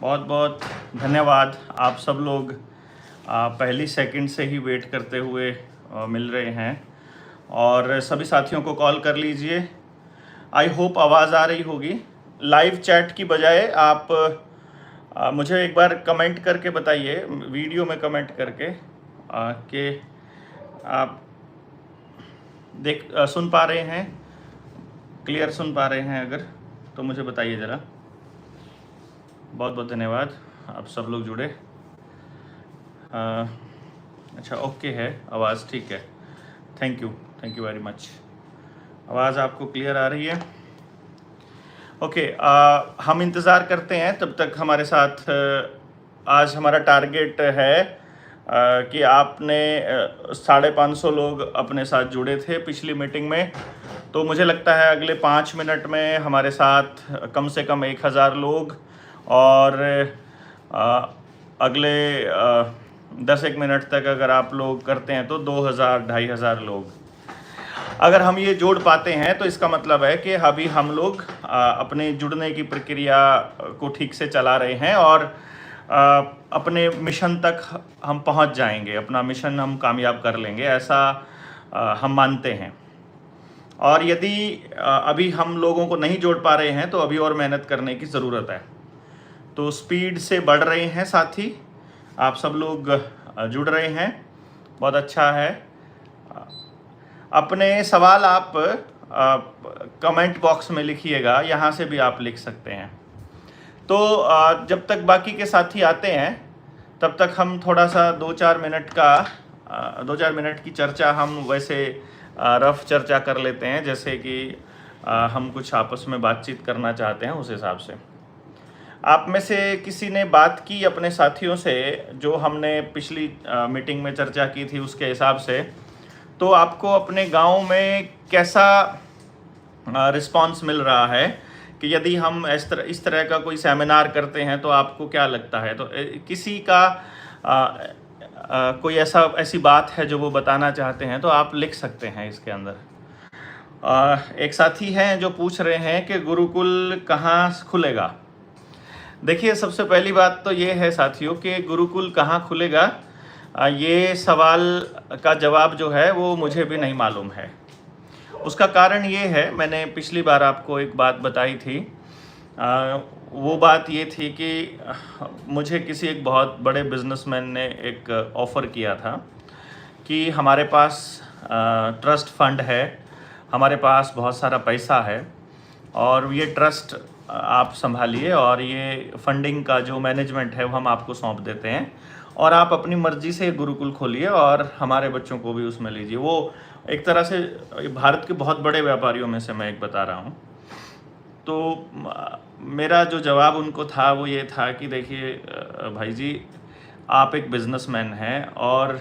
बहुत बहुत धन्यवाद। आप सब लोग पहली सेकंड से ही वेट करते हुए मिल रहे हैं और सभी साथियों को कॉल कर लीजिए। आई होप आवाज़ आ रही होगी। लाइव चैट की बजाय आप मुझे एक बार कमेंट करके बताइए, वीडियो में कमेंट करके कि आप सुन पा रहे हैं, क्लियर सुन पा रहे हैं। अगर तो मुझे बताइए ज़रा। बहुत बहुत धन्यवाद, आप सब लोग जुड़े। अच्छा, ओके है, आवाज़ ठीक है। Thank you very much. आवाज़ आपको क्लियर आ रही है? ओके, हम इंतज़ार करते हैं तब तक। हमारे साथ आज हमारा टारगेट है कि आपने 550 लोग अपने साथ जुड़े थे पिछली मीटिंग में, तो मुझे लगता है अगले 5 मिनट में हमारे साथ कम से कम 1000 लोग और अगले 10-1 मिनट तक अगर आप लोग करते हैं तो 2000-2500 लोग। अगर हम ये जोड़ पाते हैं तो इसका मतलब है कि अभी हम लोग अपने जुड़ने की प्रक्रिया को ठीक से चला रहे हैं और अपने मिशन तक हम पहुंच जाएंगे, अपना मिशन हम कामयाब कर लेंगे, ऐसा हम मानते हैं। और यदि अभी हम लोगों को नहीं जोड़ पा रहे हैं तो अभी और मेहनत करने की ज़रूरत है। तो स्पीड से बढ़ रहे हैं साथी, आप सब लोग जुड़ रहे हैं, बहुत अच्छा है। अपने सवाल आप कमेंट बॉक्स में लिखिएगा, यहाँ से भी आप लिख सकते हैं। तो जब तक बाकी के साथी आते हैं तब तक हम थोड़ा सा 2-4 मिनट की चर्चा हम वैसे रफ चर्चा कर लेते हैं, जैसे कि हम कुछ आपस में बातचीत करना चाहते हैं उस हिसाब से। आप में से किसी ने बात की अपने साथियों से जो हमने पिछली मीटिंग में चर्चा की थी उसके हिसाब से, तो आपको अपने गांव में कैसा रिस्पांस मिल रहा है कि यदि हम इस तरह का कोई सेमिनार करते हैं तो आपको क्या लगता है? तो किसी का कोई ऐसी बात है जो वो बताना चाहते हैं तो आप लिख सकते हैं इसके अंदर। एक साथी हैं जो पूछ रहे हैं कि गुरुकुल कहाँ खुलेगा। देखिए, सबसे पहली बात तो ये है साथियों कि गुरुकुल कहाँ खुलेगा, ये सवाल का जवाब जो है वो मुझे भी नहीं मालूम है। उसका कारण ये है, मैंने पिछली बार आपको एक बात बताई थी। वो बात ये थी कि मुझे किसी एक बहुत बड़े बिजनेसमैन ने एक ऑफ़र किया था कि हमारे पास ट्रस्ट फंड है, हमारे पास बहुत सारा पैसा है और ये ट्रस्ट आप संभालिए और ये फंडिंग का जो मैनेजमेंट है वो हम आपको सौंप देते हैं और आप अपनी मर्ज़ी से गुरुकुल खोलिए और हमारे बच्चों को भी उसमें लीजिए। वो एक तरह से भारत के बहुत बड़े व्यापारियों में से मैं एक बता रहा हूँ। तो मेरा जो जवाब उनको था वो ये था कि देखिए भाई जी, आप एक बिजनेसमैन हैं और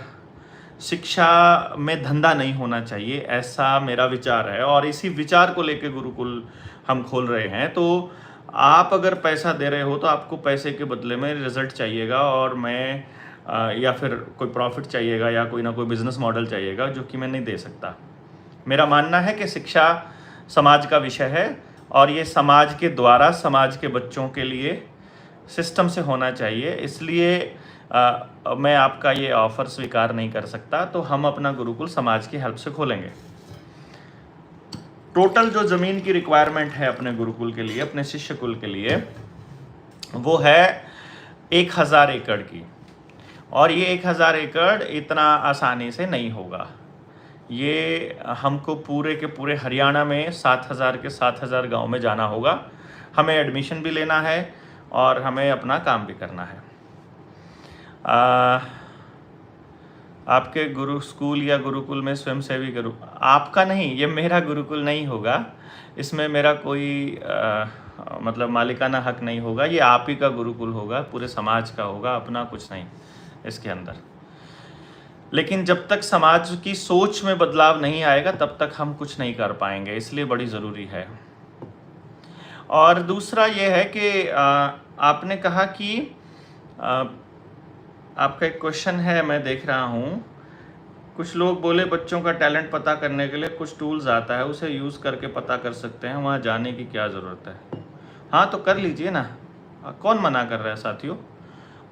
शिक्षा में धंधा नहीं होना चाहिए, ऐसा मेरा विचार है और इसी विचार को लेकर गुरुकुल हम खोल रहे हैं। तो आप अगर पैसा दे रहे हो तो आपको पैसे के बदले में रिजल्ट चाहिएगा और मैं या फिर कोई प्रॉफिट चाहिएगा या कोई ना कोई बिजनेस मॉडल चाहिएगा जो कि मैं नहीं दे सकता। मेरा मानना है कि शिक्षा समाज का विषय है और ये समाज के द्वारा समाज के बच्चों के लिए सिस्टम से होना चाहिए, इसलिए मैं आपका ये ऑफ़र स्वीकार नहीं कर सकता। तो हम अपना गुरुकुल समाज की हेल्प से खोलेंगे। टोटल जो ज़मीन की रिक्वायरमेंट है अपने गुरुकुल के लिए, अपने शिष्य कुल के लिए, वो है 1000 एकड़ की। और ये 1000 एकड़ इतना आसानी से नहीं होगा। ये हमको पूरे के पूरे हरियाणा में 7000 के 7000 गांव में जाना होगा। हमें एडमिशन भी लेना है और हमें अपना काम भी करना है। आपके गुरु स्कूल या गुरुकुल में स्वयंसेवी गुरु, आपका नहीं, ये मेरा गुरुकुल नहीं होगा, इसमें मेरा कोई मतलब मालिकाना हक नहीं होगा। ये आप ही का गुरुकुल होगा, पूरे समाज का होगा, अपना कुछ नहीं इसके अंदर। लेकिन जब तक समाज की सोच में बदलाव नहीं आएगा तब तक हम कुछ नहीं कर पाएंगे, इसलिए बड़ी ज़रूरी है। और दूसरा ये है कि आपने कहा कि आपका एक क्वेश्चन है, मैं देख रहा हूँ, कुछ लोग बोले बच्चों का टैलेंट पता करने के लिए कुछ टूल्स आता है, उसे यूज़ करके पता कर सकते हैं, वहाँ जाने की क्या ज़रूरत है? हाँ, तो कर लीजिए ना, कौन मना कर रहा है साथियों?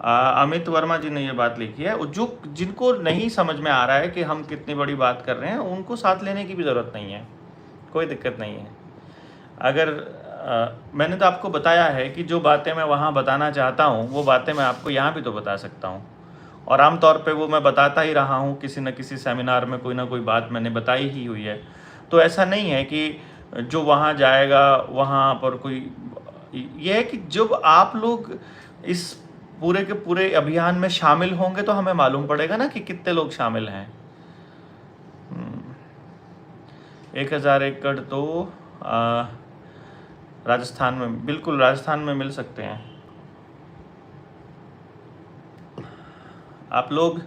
अमित वर्मा जी ने ये बात लिखी है। जो जिनको नहीं समझ में आ रहा है कि हम कितनी बड़ी बात कर रहे हैं, उनको साथ लेने की भी ज़रूरत नहीं है, कोई दिक्कत नहीं है। अगर मैंने तो आपको बताया है कि जो बातें मैं वहाँ बताना चाहता हूँ वो बातें मैं आपको यहाँ भी तो बता सकता हूँ, और आम तौर पे वो मैं बताता ही रहा हूँ। किसी न किसी सेमिनार में कोई ना कोई बात मैंने बताई ही हुई है। तो ऐसा नहीं है कि जो वहाँ जाएगा वहाँ पर कोई, ये है कि जब आप लोग इस पूरे के पूरे अभियान में शामिल होंगे तो हमें मालूम पड़ेगा ना कि कितने लोग शामिल हैं। 1000 एकड़ तो राजस्थान में, बिल्कुल राजस्थान में मिल सकते हैं आप लोग।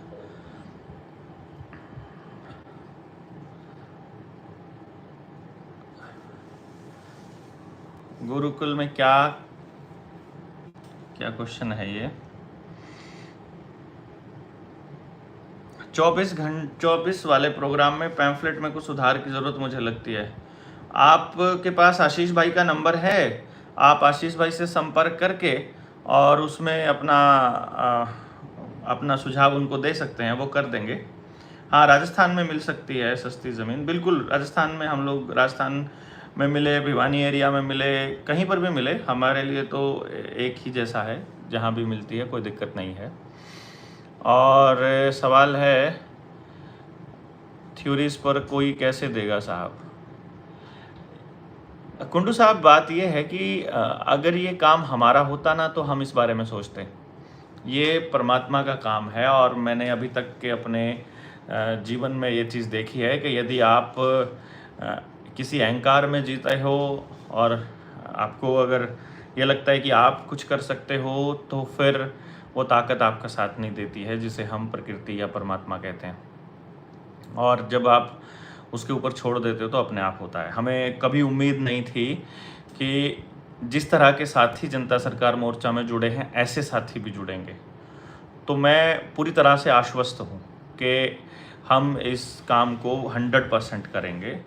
गुरुकुल में क्या क्या क्वेश्चन है ये? 24 वाले प्रोग्राम में पैम्फलेट में कुछ सुधार की ज़रूरत मुझे लगती है। आपके पास आशीष भाई का नंबर है, आप आशीष भाई से संपर्क करके और उसमें अपना सुझाव उनको दे सकते हैं, वो कर देंगे। हाँ, राजस्थान में मिल सकती है सस्ती ज़मीन, बिल्कुल। राजस्थान में हम लोग, राजस्थान में मिले, भिवानी एरिया में मिले, कहीं पर भी मिले, हमारे लिए तो एक ही जैसा है, जहाँ भी मिलती है कोई दिक्कत नहीं है। और सवाल है थ्योरीज पर कोई कैसे देगा साहब? कुंडू साहब, बात ये है कि अगर ये काम हमारा होता ना तो हम इस बारे में सोचते। ये परमात्मा का काम है, और मैंने अभी तक के अपने जीवन में ये चीज़ देखी है कि यदि आप किसी अहंकार में जीते हो और आपको अगर ये लगता है कि आप कुछ कर सकते हो, तो फिर वो ताकत आपका साथ नहीं देती है, जिसे हम प्रकृति या परमात्मा कहते हैं। और जब आप उसके ऊपर छोड़ देते हो तो अपने आप होता है। हमें कभी उम्मीद नहीं थी कि जिस तरह के साथी जनता सरकार मोर्चा में जुड़े हैं, ऐसे साथी भी जुड़ेंगे। तो मैं पूरी तरह से आश्वस्त हूँ कि हम इस काम को 100% करेंगे।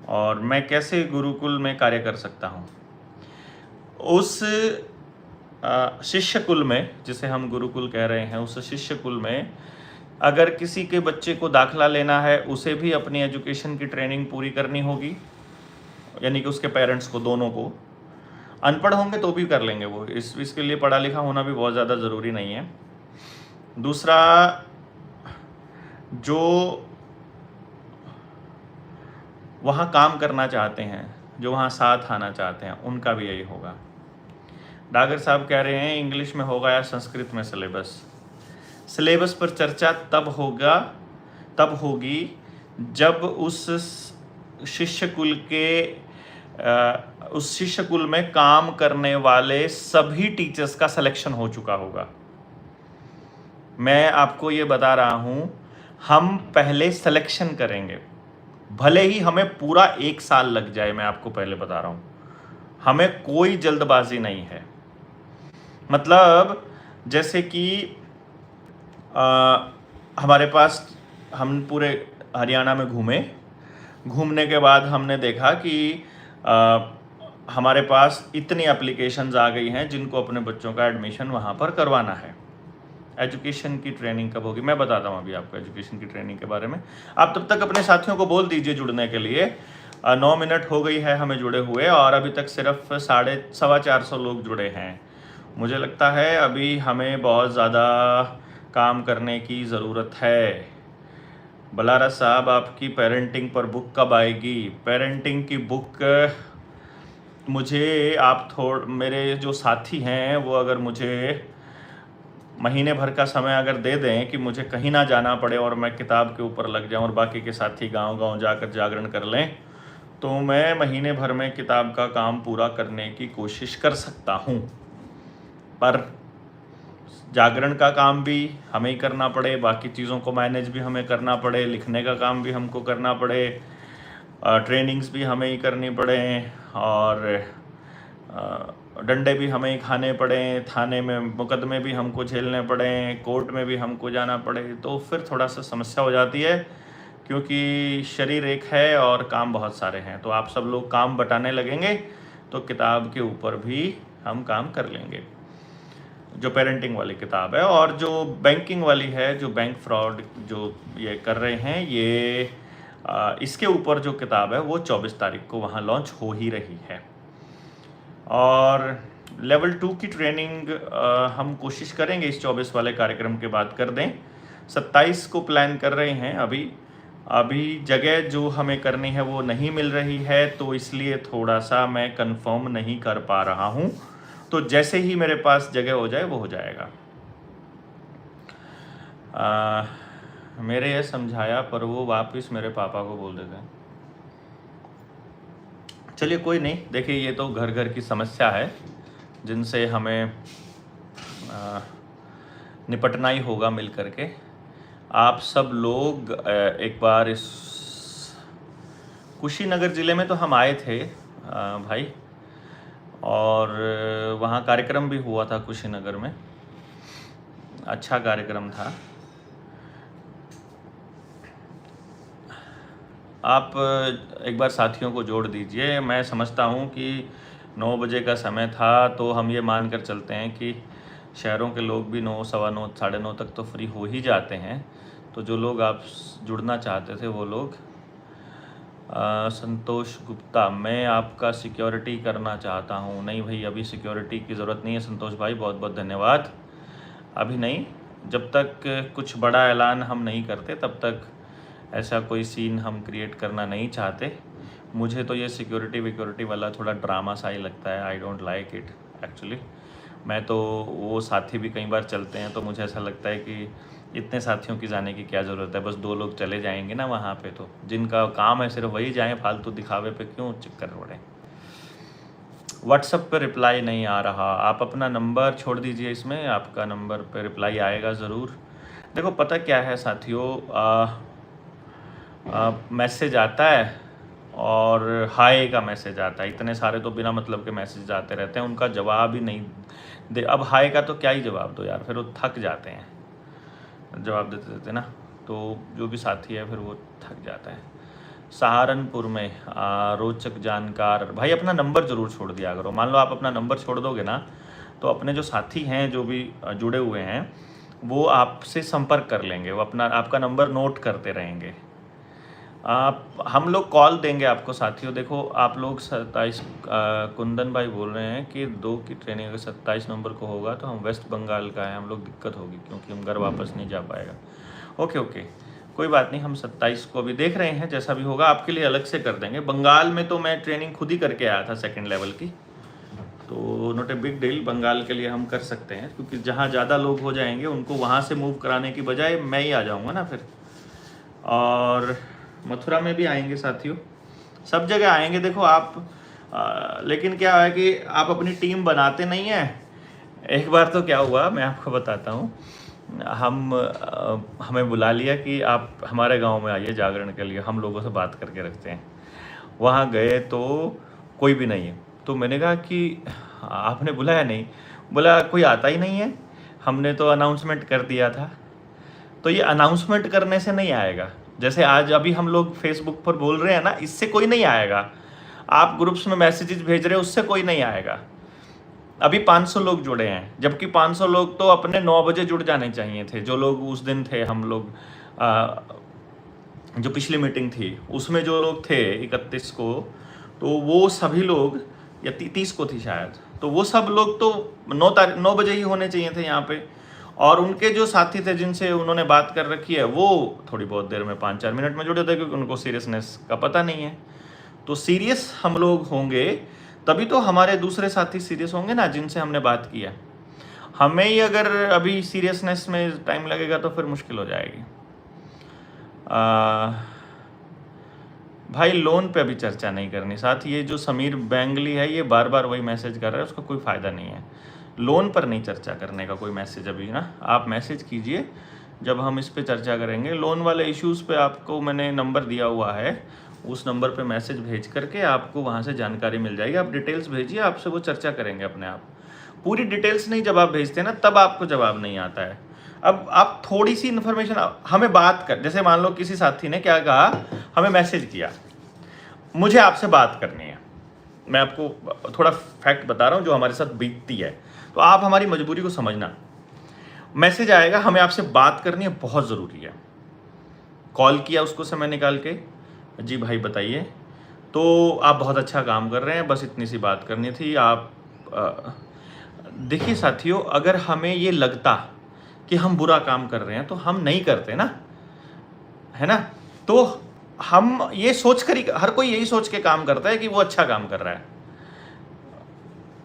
और मैं कैसे गुरुकुल में कार्य कर सकता हूँ? उस शिष्य कुल में, जिसे हम गुरुकुल कह रहे हैं, उस शिष्य कुल में अगर किसी के बच्चे को दाखिला लेना है, उसे भी अपनी एजुकेशन की ट्रेनिंग पूरी करनी होगी, यानी कि उसके पेरेंट्स को, दोनों को। अनपढ़ होंगे तो भी कर लेंगे वो, इसके लिए पढ़ा लिखा होना भी बहुत ज़्यादा ज़रूरी नहीं है। दूसरा, जो वहाँ काम करना चाहते हैं, जो वहाँ साथ आना चाहते हैं, उनका भी यही होगा। डागर साहब कह रहे हैं इंग्लिश में होगा या संस्कृत में सिलेबस पर चर्चा तब होगी जब उस शिष्य कुल में काम करने वाले सभी टीचर्स का सिलेक्शन हो चुका होगा। मैं आपको ये बता रहा हूँ, हम पहले सिलेक्शन करेंगे, भले ही हमें पूरा 1 साल लग जाए। मैं आपको पहले बता रहा हूँ, हमें कोई जल्दबाजी नहीं है। मतलब जैसे कि हमारे पास, हम पूरे हरियाणा में घूमने के बाद हमने देखा कि हमारे पास इतनी एप्लीकेशंस आ गई हैं जिनको अपने बच्चों का एडमिशन वहाँ पर करवाना है। एजुकेशन की ट्रेनिंग कब होगी? मैं बताता हूँ अभी आपको एजुकेशन की ट्रेनिंग के बारे में। आप तब तक अपने साथियों को बोल दीजिए जुड़ने के लिए। 9 मिनट हो गई है हमें जुड़े हुए, और अभी तक सिर्फ 450 लोग जुड़े हैं। मुझे लगता है अभी हमें बहुत ज़्यादा काम करने की ज़रूरत है। बलारा साहब, आपकी पेरेंटिंग पर बुक कब आएगी? पेरेंटिंग की बुक मुझे आप मेरे जो साथी हैं वो अगर मुझे महीने भर का समय अगर दे दें कि मुझे कहीं ना जाना पड़े और मैं किताब के ऊपर लग जाऊं और बाकी के साथी गांव-गांव जाकर जागरण कर लें, तो मैं महीने भर में किताब का काम पूरा करने की कोशिश कर सकता हूं। पर जागरण का काम भी हमें ही करना पड़े, बाकी चीज़ों को मैनेज भी हमें करना पड़े, लिखने का काम भी हमको करना पड़े, ट्रेनिंग्स भी हमें ही करनी पड़े, और डंडे भी हमें ही खाने पड़े, थाने में मुकदमे भी हमको झेलने पड़े, कोर्ट में भी हमको जाना पड़े, तो फिर थोड़ा सा समस्या हो जाती है, क्योंकि शरीर एक है और काम बहुत सारे हैं। तो आप सब लोग काम बटाने लगेंगे तो किताब के ऊपर भी हम काम कर लेंगे। जो पेरेंटिंग वाली किताब है, और जो बैंकिंग वाली है, जो बैंक फ्रॉड जो ये कर रहे हैं, ये इसके ऊपर जो किताब है वो 24 तारीख को वहाँ लॉन्च हो ही रही है। और लेवल 2 की ट्रेनिंग हम कोशिश करेंगे इस 24 वाले कार्यक्रम के बाद कर दें। 27 को प्लान कर रहे हैं। अभी जगह जो हमें करनी है वो नहीं मिल रही है, तो इसलिए थोड़ा सा मैं कंफर्म नहीं कर पा रहा हूँ। तो जैसे ही मेरे पास जगह हो जाए वो हो जाएगा। मेरे ये समझाया पर वो वापस मेरे पापा को बोल देते हैं। चलिए कोई नहीं, देखिए ये तो घर घर की समस्या है जिनसे हमें निपटना ही होगा मिल करके। आप सब लोग एक बार इस कुशीनगर ज़िले में तो हम आए थे भाई, और वहाँ कार्यक्रम भी हुआ था कुशीनगर में, अच्छा कार्यक्रम था। आप एक बार साथियों को जोड़ दीजिए। मैं समझता हूँ कि 9 बजे का समय था, तो हम ये मान कर चलते हैं कि शहरों के लोग भी 9, सवा 9, साढ़े 9 तक तो फ्री हो ही जाते हैं। तो जो लोग आप जुड़ना चाहते थे वो लोग। संतोष गुप्ता, मैं आपका सिक्योरिटी करना चाहता हूँ। नहीं भाई, अभी सिक्योरिटी की ज़रूरत नहीं है संतोष भाई, बहुत बहुत धन्यवाद। अभी नहीं, जब तक कुछ बड़ा ऐलान हम नहीं करते तब तक ऐसा कोई सीन हम क्रिएट करना नहीं चाहते। मुझे तो ये सिक्योरिटी वाला थोड़ा ड्रामा सा ही लगता है। I don't like it actually. मैं तो, वो साथी भी कई बार चलते हैं तो मुझे ऐसा लगता है कि इतने साथियों की जाने की क्या ज़रूरत है, बस 2 लोग चले जाएंगे ना वहाँ पे, तो जिनका काम है सिर्फ वही जाएं, फालतू दिखावे पे क्यों चक्कर रोड़ें। व्हाट्सएप पे रिप्लाई नहीं आ रहा, आप अपना नंबर छोड़ दीजिए इसमें, आपका नंबर पे रिप्लाई आएगा ज़रूर। देखो पता क्या है साथियों, मैसेज आता है और हाय का मैसेज आता है, इतने सारे तो बिना मतलब के मैसेज आते रहते हैं, उनका जवाब ही नहीं दे। अब हाय का तो क्या ही जवाब दो यार, फिर वो थक जाते हैं जवाब देते देते ना, तो जो भी साथी है फिर वो थक जाता है। सहारनपुर में रोचक जानकार भाई, अपना नंबर ज़रूर छोड़ दिया करो। मान लो आप अपना नंबर छोड़ दोगे ना, तो अपने जो साथी हैं जो भी जुड़े हुए हैं वो आपसे संपर्क कर लेंगे, वो आपका नंबर नोट करते रहेंगे। हम लोग कॉल देंगे आपको साथियों। देखो आप लोग 27 कुंदन भाई बोल रहे हैं कि 2 की ट्रेनिंग अगर 27 नवंबर को होगा तो हम वेस्ट बंगाल का है, हम लोग दिक्कत होगी क्योंकि हम घर वापस नहीं जा पाएगा। ओके कोई बात नहीं, हम 27 को भी देख रहे हैं, जैसा भी होगा आपके लिए अलग से कर देंगे। बंगाल में तो मैं ट्रेनिंग खुद ही करके आया था 2nd लेवल की, तो not a big deal. Bengal के लिए हम कर सकते हैं, क्योंकि जहाँ ज़्यादा लोग हो जाएंगे उनको वहाँ से मूव कराने की बजाय मैं ही आ जाऊँगा ना फिर। और मथुरा में भी आएंगे साथियों, सब जगह आएंगे। देखो आप लेकिन क्या है कि आप अपनी टीम बनाते नहीं हैं। एक बार तो क्या हुआ मैं आपको बताता हूँ, हमें बुला लिया कि आप हमारे गांव में आइए जागरण के लिए, हम लोगों से बात करके रखते हैं। वहाँ गए तो कोई भी नहीं है, तो मैंने कहा कि आपने बुलाया नहीं, बोला कोई आता ही नहीं है, हमने तो अनाउंसमेंट कर दिया था। तो ये अनाउंसमेंट करने से नहीं आएगा, जैसे आज अभी हम लोग फेसबुक पर बोल रहे हैं ना, इससे कोई नहीं आएगा। आप ग्रुप्स में मैसेजेस भेज रहे हो, उससे कोई नहीं आएगा। अभी 500 लोग जुड़े हैं, जबकि 500 लोग तो अपने 9 बजे जुड़ जाने चाहिए थे। जो लोग उस दिन थे, हम लोग जो पिछली मीटिंग थी उसमें जो लोग थे 31 को, तो वो सभी लोग, या 30 को थी शायद, तो वो सब लोग तो 9 बजे ही होने चाहिए थे यहाँ पे। और उनके जो साथी थे जिनसे उन्होंने बात कर रखी है, वो थोड़ी बहुत देर में 5-4 मिनट में जुड़े थे, क्योंकि उनको सीरियसनेस का पता नहीं है। तो सीरियस हम लोग होंगे तभी तो हमारे दूसरे साथी सीरियस होंगे ना, जिनसे हमने बात किया। हमें ही अगर अभी सीरियसनेस में टाइम लगेगा तो फिर मुश्किल हो जाएगी। भाई लोन पे अभी चर्चा नहीं करनी। साथ ये जो समीर बैंगली है, ये बार बार वही मैसेज कर रहा है, उसका कोई फ़ायदा नहीं है। लोन पर नहीं चर्चा करने का कोई मैसेज अभी ना, आप मैसेज कीजिए, जब हम इस पे चर्चा करेंगे। लोन वाले इश्यूज़ पे आपको मैंने नंबर दिया हुआ है, उस नंबर पे मैसेज भेज करके आपको वहाँ से जानकारी मिल जाएगी। आप डिटेल्स भेजिए, आपसे वो चर्चा करेंगे अपने आप। पूरी डिटेल्स नहीं जब आप भेजते हैं ना, तब आपको जवाब नहीं आता है। अब आप थोड़ी सी इन्फॉर्मेशन हमें बात कर, जैसे मान लो किसी साथी ने क्या कहा, हमें मैसेज किया, मुझे आपसे बात करनी है। मैं आपको थोड़ा फैक्ट बता रहा हूँ जो हमारे साथ बीतती है, तो आप हमारी मजबूरी को समझना। मैसेज आएगा, हमें आपसे बात करनी है, बहुत ज़रूरी है। कॉल किया उसको समय निकाल के, जी भाई बताइए, तो आप बहुत अच्छा काम कर रहे हैं, बस इतनी सी बात करनी थी। आप देखिए साथियों, अगर हमें ये लगता कि हम बुरा काम कर रहे हैं तो हम नहीं करते ना, है ना। तो हम ये सोच कर ही, हर कोई यही सोच के काम करता है कि वो अच्छा काम कर रहा है।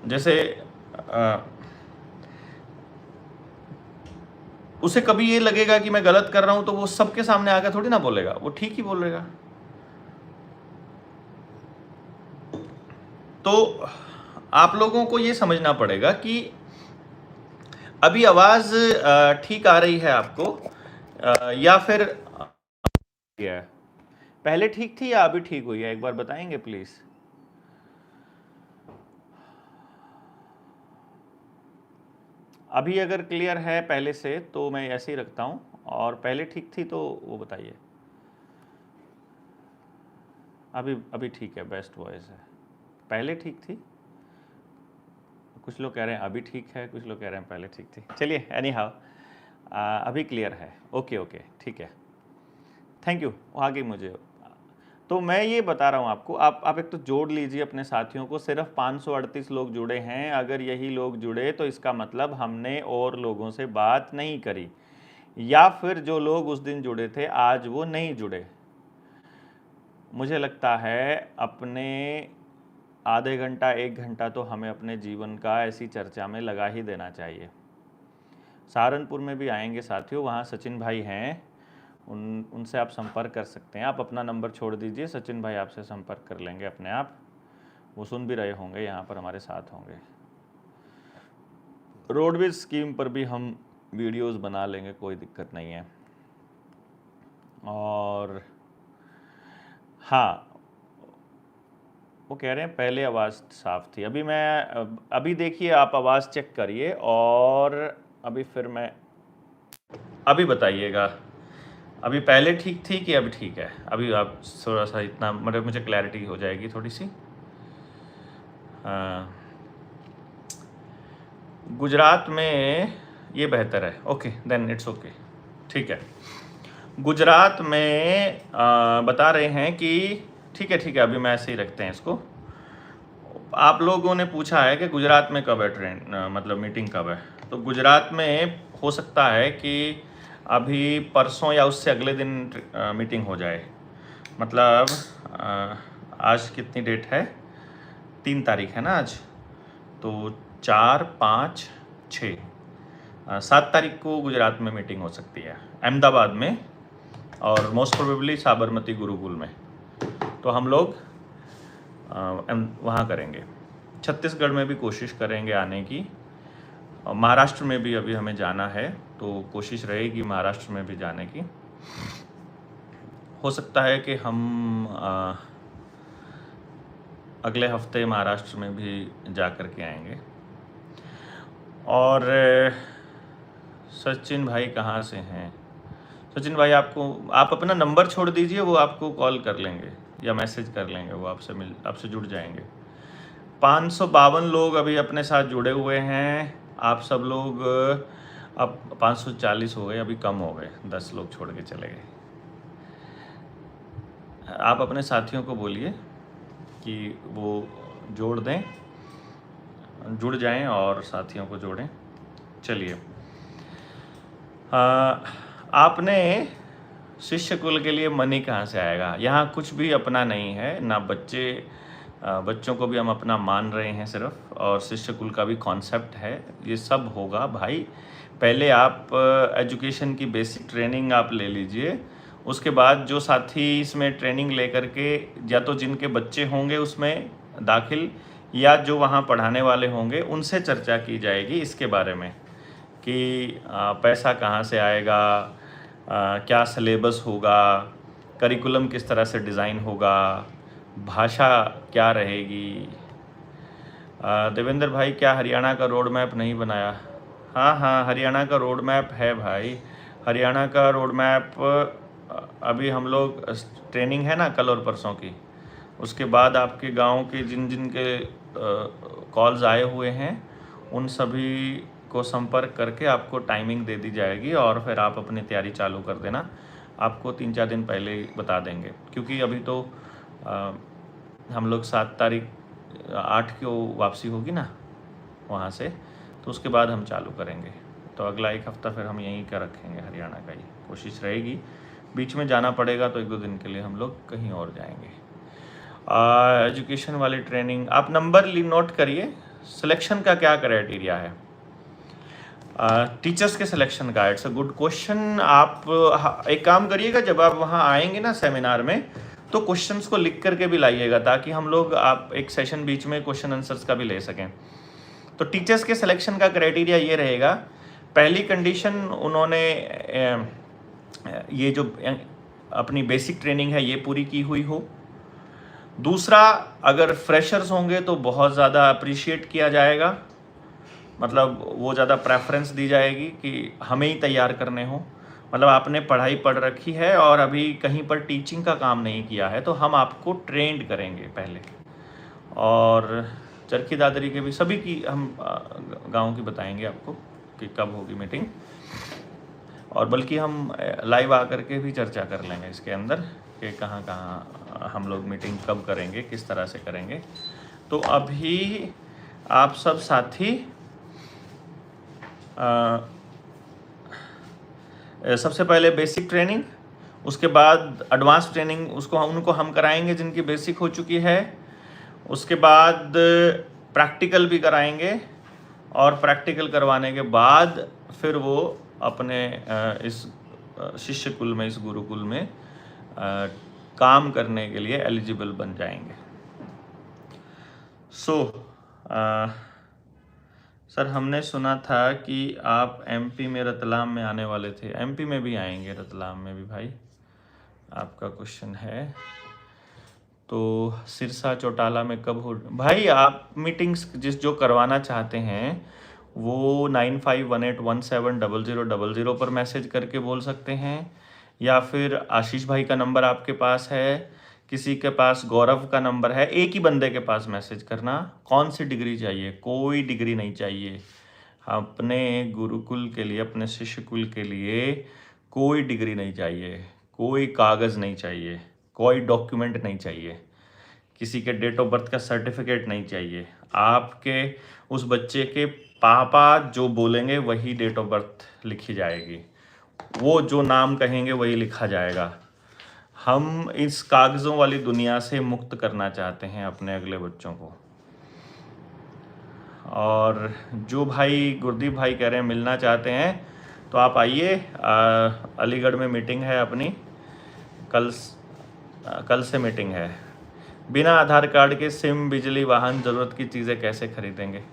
जैसे उसे कभी ये लगेगा कि मैं गलत कर रहा हूं तो वो सबके सामने आकर थोड़ी ना बोलेगा, वो ठीक ही बोलेगा। तो आप लोगों को ये समझना पड़ेगा कि अभी आवाज ठीक आ रही है आपको, या फिर पहले ठीक थी या अभी ठीक हुई है, एक बार बताएंगे प्लीज। अभी अगर क्लियर है पहले से तो मैं ऐसे ही रखता हूं, और पहले ठीक थी तो वो बताइए। अभी ठीक है, बेस्ट वॉइस है। पहले ठीक थी, कुछ लोग कह रहे हैं अभी ठीक है, कुछ लोग कह रहे हैं पहले ठीक थी। चलिए एनी हाउ, अभी क्लियर है। ओके ठीक है, थैंक यू। आगे मुझे तो मैं ये बता रहा हूँ आपको, आप एक तो जोड़ लीजिए अपने साथियों को। सिर्फ 538 लोग जुड़े हैं। अगर यही लोग जुड़े तो इसका मतलब हमने और लोगों से बात नहीं करी, या फिर जो लोग उस दिन जुड़े थे आज वो नहीं जुड़े। मुझे लगता है अपने आधे घंटा 1 घंटा तो हमें अपने जीवन का ऐसी चर्चा में लगा ही देना चाहिए। सहारनपुर में भी आएंगे साथियों, वहाँ सचिन भाई हैं, उनसे आप संपर्क कर सकते हैं। आप अपना नंबर छोड़ दीजिए, सचिन भाई आपसे संपर्क कर लेंगे अपने आप। वो सुन भी रहे होंगे, यहाँ पर हमारे साथ होंगे। रोडवेज स्कीम पर भी हम वीडियोस बना लेंगे, कोई दिक्कत नहीं है। और हाँ, वो कह रहे हैं पहले आवाज़ साफ थी। अभी देखिए, आप आवाज़ चेक करिए और अभी बताइएगा, अभी पहले ठीक थी कि अभी ठीक है। अभी आप थोड़ा सा इतना मतलब मुझे क्लैरिटी हो जाएगी थोड़ी सी। गुजरात में ये बेहतर है, ओके देन इट्स ओके, ठीक है। गुजरात में बता रहे हैं कि ठीक है, अभी मैं ऐसे ही रखते हैं इसको। आप लोगों ने पूछा है कि गुजरात में कब है मतलब मीटिंग कब है। तो गुजरात में हो सकता है कि अभी परसों या उससे अगले दिन मीटिंग हो जाए। मतलब आज कितनी डेट है, 3 तारीख है ना आज, तो 4, 5, 6, 7 तारीख को गुजरात में मीटिंग हो सकती है, अहमदाबाद में, और मोस्ट प्रोबेबली साबरमती गुरुकुल में। तो हम लोग वहाँ करेंगे। छत्तीसगढ़ में भी कोशिश करेंगे आने की, महाराष्ट्र में भी अभी हमें जाना है, तो कोशिश रहेगी महाराष्ट्र में भी जाने की। हो सकता है कि हम अगले हफ्ते महाराष्ट्र में भी जा कर के आएंगे। और सचिन भाई कहाँ से हैं? सचिन भाई आप अपना नंबर छोड़ दीजिए, वो आपको कॉल कर लेंगे या मैसेज कर लेंगे, वो आपसे जुड़ जाएंगे। 552 लोग अभी अपने साथ जुड़े हुए हैं। आप सब लोग अब 540 हो गए, अभी कम हो गए, 10 लोग छोड़ के चले गए। आप अपने साथियों को बोलिए कि वो जोड़ दें, जुड़ जाएं और साथियों को जोड़ें। चलिए, आपने शिष्य कुल के लिए मनी कहाँ से आएगा? यहाँ कुछ भी अपना नहीं है ना, बच्चों को भी हम अपना मान रहे हैं सिर्फ, और शिष्य कुल का भी कॉन्सेप्ट है। ये सब होगा भाई, पहले आप एजुकेशन की बेसिक ट्रेनिंग आप ले लीजिए, उसके बाद जो साथी इसमें ट्रेनिंग लेकर के या तो जिनके बच्चे होंगे उसमें दाखिल, या जो वहाँ पढ़ाने वाले होंगे, उनसे चर्चा की जाएगी इसके बारे में कि पैसा कहाँ से आएगा, क्या सिलेबस होगा, करिकुलम किस तरह से डिज़ाइन होगा, भाषा क्या रहेगी। देवेंद्र भाई, क्या हरियाणा का रोड मैप नहीं बनाया? हाँ, हरियाणा का रोड मैप है भाई। हरियाणा का रोड मैप अभी हम लोग ट्रेनिंग है ना कल और परसों की, उसके बाद आपके गांव के जिन के कॉल्स आए हुए हैं उन सभी को संपर्क करके आपको टाइमिंग दे दी जाएगी और फिर आप अपनी तैयारी चालू कर देना। आपको 3-4 दिन पहले ही बता देंगे, क्योंकि अभी तो हम लोग 7 तारीख 8 को वापसी होगी ना वहाँ से, तो उसके बाद हम चालू करेंगे। तो अगला 1 हफ़्ता फिर हम यहीं का रखेंगे, हरियाणा का ही कोशिश रहेगी। बीच में जाना पड़ेगा तो 1-2 दिन के लिए हम लोग कहीं और जाएंगे। एजुकेशन वाली ट्रेनिंग आप नंबर नोट करिए। सिलेक्शन का क्या क्राइटेरिया है? टीचर्स के सिलेक्शन का, इट्स अ गुड क्वेश्चन। आप एक काम करिएगा, जब आप वहाँ आएंगे ना सेमिनार में, तो क्वेश्चंस को लिख करके भी लाइएगा, ताकि हम लोग आप एक सेशन बीच में क्वेश्चन आंसर्स का भी ले सकें। तो टीचर्स के सिलेक्शन का क्राइटेरिया ये रहेगा, पहली कंडीशन उन्होंने ये जो अपनी बेसिक ट्रेनिंग है ये पूरी की हुई हो। दूसरा, अगर फ्रेशर्स होंगे तो बहुत ज़्यादा अप्रिशिएट किया जाएगा, मतलब वो ज़्यादा प्रेफरेंस दी जाएगी कि हमें ही तैयार करने हो। मतलब आपने पढ़ाई पढ़ रखी है और अभी कहीं पर टीचिंग का काम नहीं किया है, तो हम आपको ट्रेंड करेंगे पहले। और चरखी दादरी के भी सभी की हम गाँव की बताएंगे आपको कि कब होगी मीटिंग, और बल्कि हम लाइव आकर के भी चर्चा कर लेंगे इसके अंदर कि कहाँ कहाँ हम लोग मीटिंग कब करेंगे, किस तरह से करेंगे। तो अभी आप सब साथी सबसे पहले बेसिक ट्रेनिंग, उसके बाद एडवांस ट्रेनिंग उनको हम कराएंगे जिनकी बेसिक हो चुकी है। उसके बाद प्रैक्टिकल भी कराएंगे, और प्रैक्टिकल करवाने के बाद फिर वो अपने इस शिष्य कुल में, इस गुरुकुल में काम करने के लिए एलिजिबल बन जाएंगे। सर हमने सुना था कि आप एमपी में रतलाम में आने वाले थे। एमपी में भी आएंगे, रतलाम में भी भाई आपका क्वेश्चन है। तो सिरसा चौटाला में कब हो भाई? आप मीटिंग्स जो करवाना चाहते हैं वो 9518170000 पर मैसेज करके बोल सकते हैं, या फिर आशीष भाई का नंबर आपके पास है, किसी के पास गौरव का नंबर है, एक ही बंदे के पास मैसेज करना। कौन सी डिग्री चाहिए? कोई डिग्री नहीं चाहिए। अपने गुरुकुल के लिए, अपने शिष्य कुल के लिए कोई डिग्री नहीं चाहिए, कोई कागज़ नहीं चाहिए, कोई डॉक्यूमेंट नहीं चाहिए, किसी के डेट ऑफ बर्थ का सर्टिफिकेट नहीं चाहिए। आपके उस बच्चे के पापा जो बोलेंगे वही डेट ऑफ बर्थ लिखी जाएगी, वो जो नाम कहेंगे वही लिखा जाएगा। हम इस कागज़ों वाली दुनिया से मुक्त करना चाहते हैं अपने अगले बच्चों को। और जो भाई गुरदीप भाई कह रहे हैं मिलना चाहते हैं, तो आप आइए, अलीगढ़ में मीटिंग है अपनी, कल से मीटिंग है। बिना आधार कार्ड के सिम, बिजली, वाहन, ज़रूरत की चीज़ें कैसे खरीदेंगे?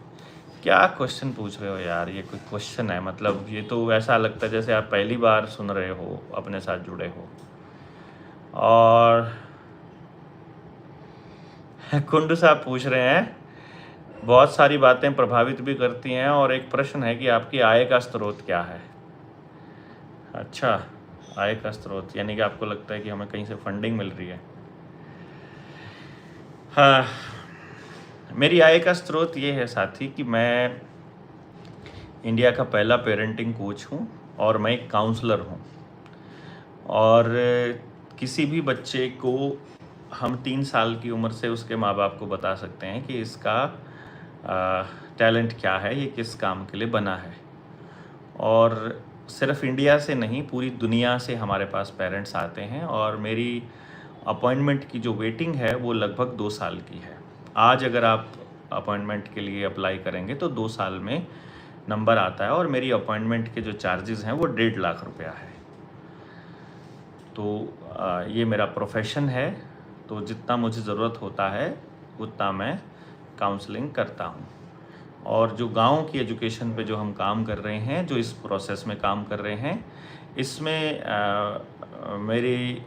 क्या क्वेश्चन पूछ रहे हो यार, ये कोई क्वेश्चन है? मतलब ये तो ऐसा लगता है जैसे आप पहली बार सुन रहे हो, अपने साथ जुड़े हो। और कुंडू साहब पूछ रहे हैं, बहुत सारी बातें प्रभावित भी करती हैं, और एक प्रश्न है कि आपकी आय का स्रोत क्या है? अच्छा, आय का स्रोत यानी कि आपको लगता है कि हमें कहीं से फंडिंग मिल रही है। हाँ, मेरी आय का स्रोत ये है साथी कि मैं इंडिया का पहला पेरेंटिंग कोच हूँ, और मैं एक काउंसलर हूँ। और किसी भी बच्चे को हम 3 साल की उम्र से उसके माँ बाप को बता सकते हैं कि इसका टैलेंट क्या है, ये किस काम के लिए बना है। और सिर्फ इंडिया से नहीं, पूरी दुनिया से हमारे पास पेरेंट्स आते हैं, और मेरी अपॉइंटमेंट की जो वेटिंग है वो लगभग 2 साल की है। आज अगर आप अपॉइंटमेंट के लिए अप्लाई करेंगे तो 2 साल में नंबर आता है, और मेरी अपॉइंटमेंट के जो चार्जेस हैं वो 1.5 लाख रुपया है। तो ये मेरा प्रोफेशन है, तो जितना मुझे ज़रूरत होता है उतना मैं काउंसलिंग करता हूँ। और जो गांव की एजुकेशन पे जो हम काम कर रहे हैं, जो इस प्रोसेस में काम कर रहे हैं, इसमें मेरी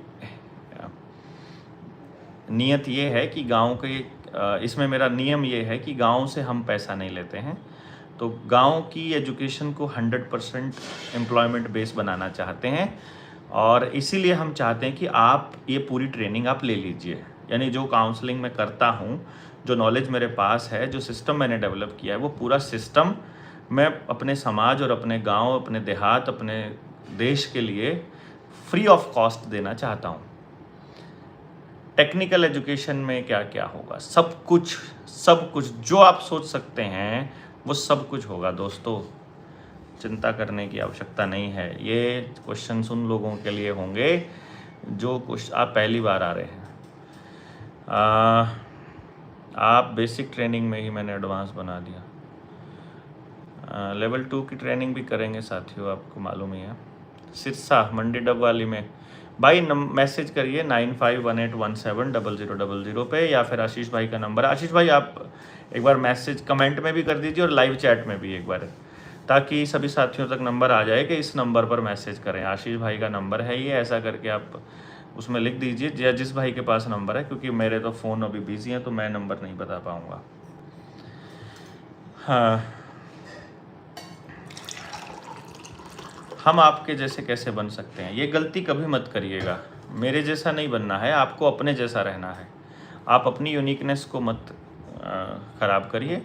नियत ये है कि गांव के इसमें मेरा नियम ये है कि गांव से हम पैसा नहीं लेते हैं। तो गांव की एजुकेशन को 100% एम्प्लॉयमेंट बेस बनाना चाहते हैं, और इसीलिए हम चाहते हैं कि आप ये पूरी ट्रेनिंग आप ले लीजिए। यानी जो काउंसलिंग मैं करता हूँ जो नॉलेज मेरे पास है, जो सिस्टम मैंने डेवलप किया है, वो पूरा सिस्टम मैं अपने समाज और अपने गांव, अपने देहात, अपने देश के लिए फ्री ऑफ कॉस्ट देना चाहता हूँ। टेक्निकल एजुकेशन में क्या क्या होगा, सब कुछ जो आप सोच सकते हैं वो सब कुछ होगा दोस्तों, चिंता करने की आवश्यकता नहीं है। ये क्वेश्चन उन लोगों के लिए होंगे जो कुछ आप पहली बार आ रहे हैं। आप बेसिक ट्रेनिंग में ही मैंने एडवांस बना दिया। लेवल 2 की ट्रेनिंग भी करेंगे साथियों, आपको मालूम ही है। सिरसा मंडी डबवाली में भाई मैसेज करिए 9518170000 पे, या फिर आशीष भाई का नंबर। आशीष भाई आप एक बार मैसेज कमेंट में भी कर दीजिए और लाइव चैट में भी एक बार, ताकि सभी साथियों तक नंबर आ जाए कि इस नंबर पर मैसेज करें। आशीष भाई का नंबर है ये, ऐसा करके आप उसमें लिख दीजिए या जिस भाई के पास नंबर है, क्योंकि मेरे तो फ़ोन अभी बिजी हैं तो मैं नंबर नहीं बता पाऊँगा। हाँ, हम आपके जैसे कैसे बन सकते हैं, ये गलती कभी मत करिएगा। मेरे जैसा नहीं बनना है, आपको अपने जैसा रहना है। आप अपनी यूनिकनेस को मत ख़राब करिए।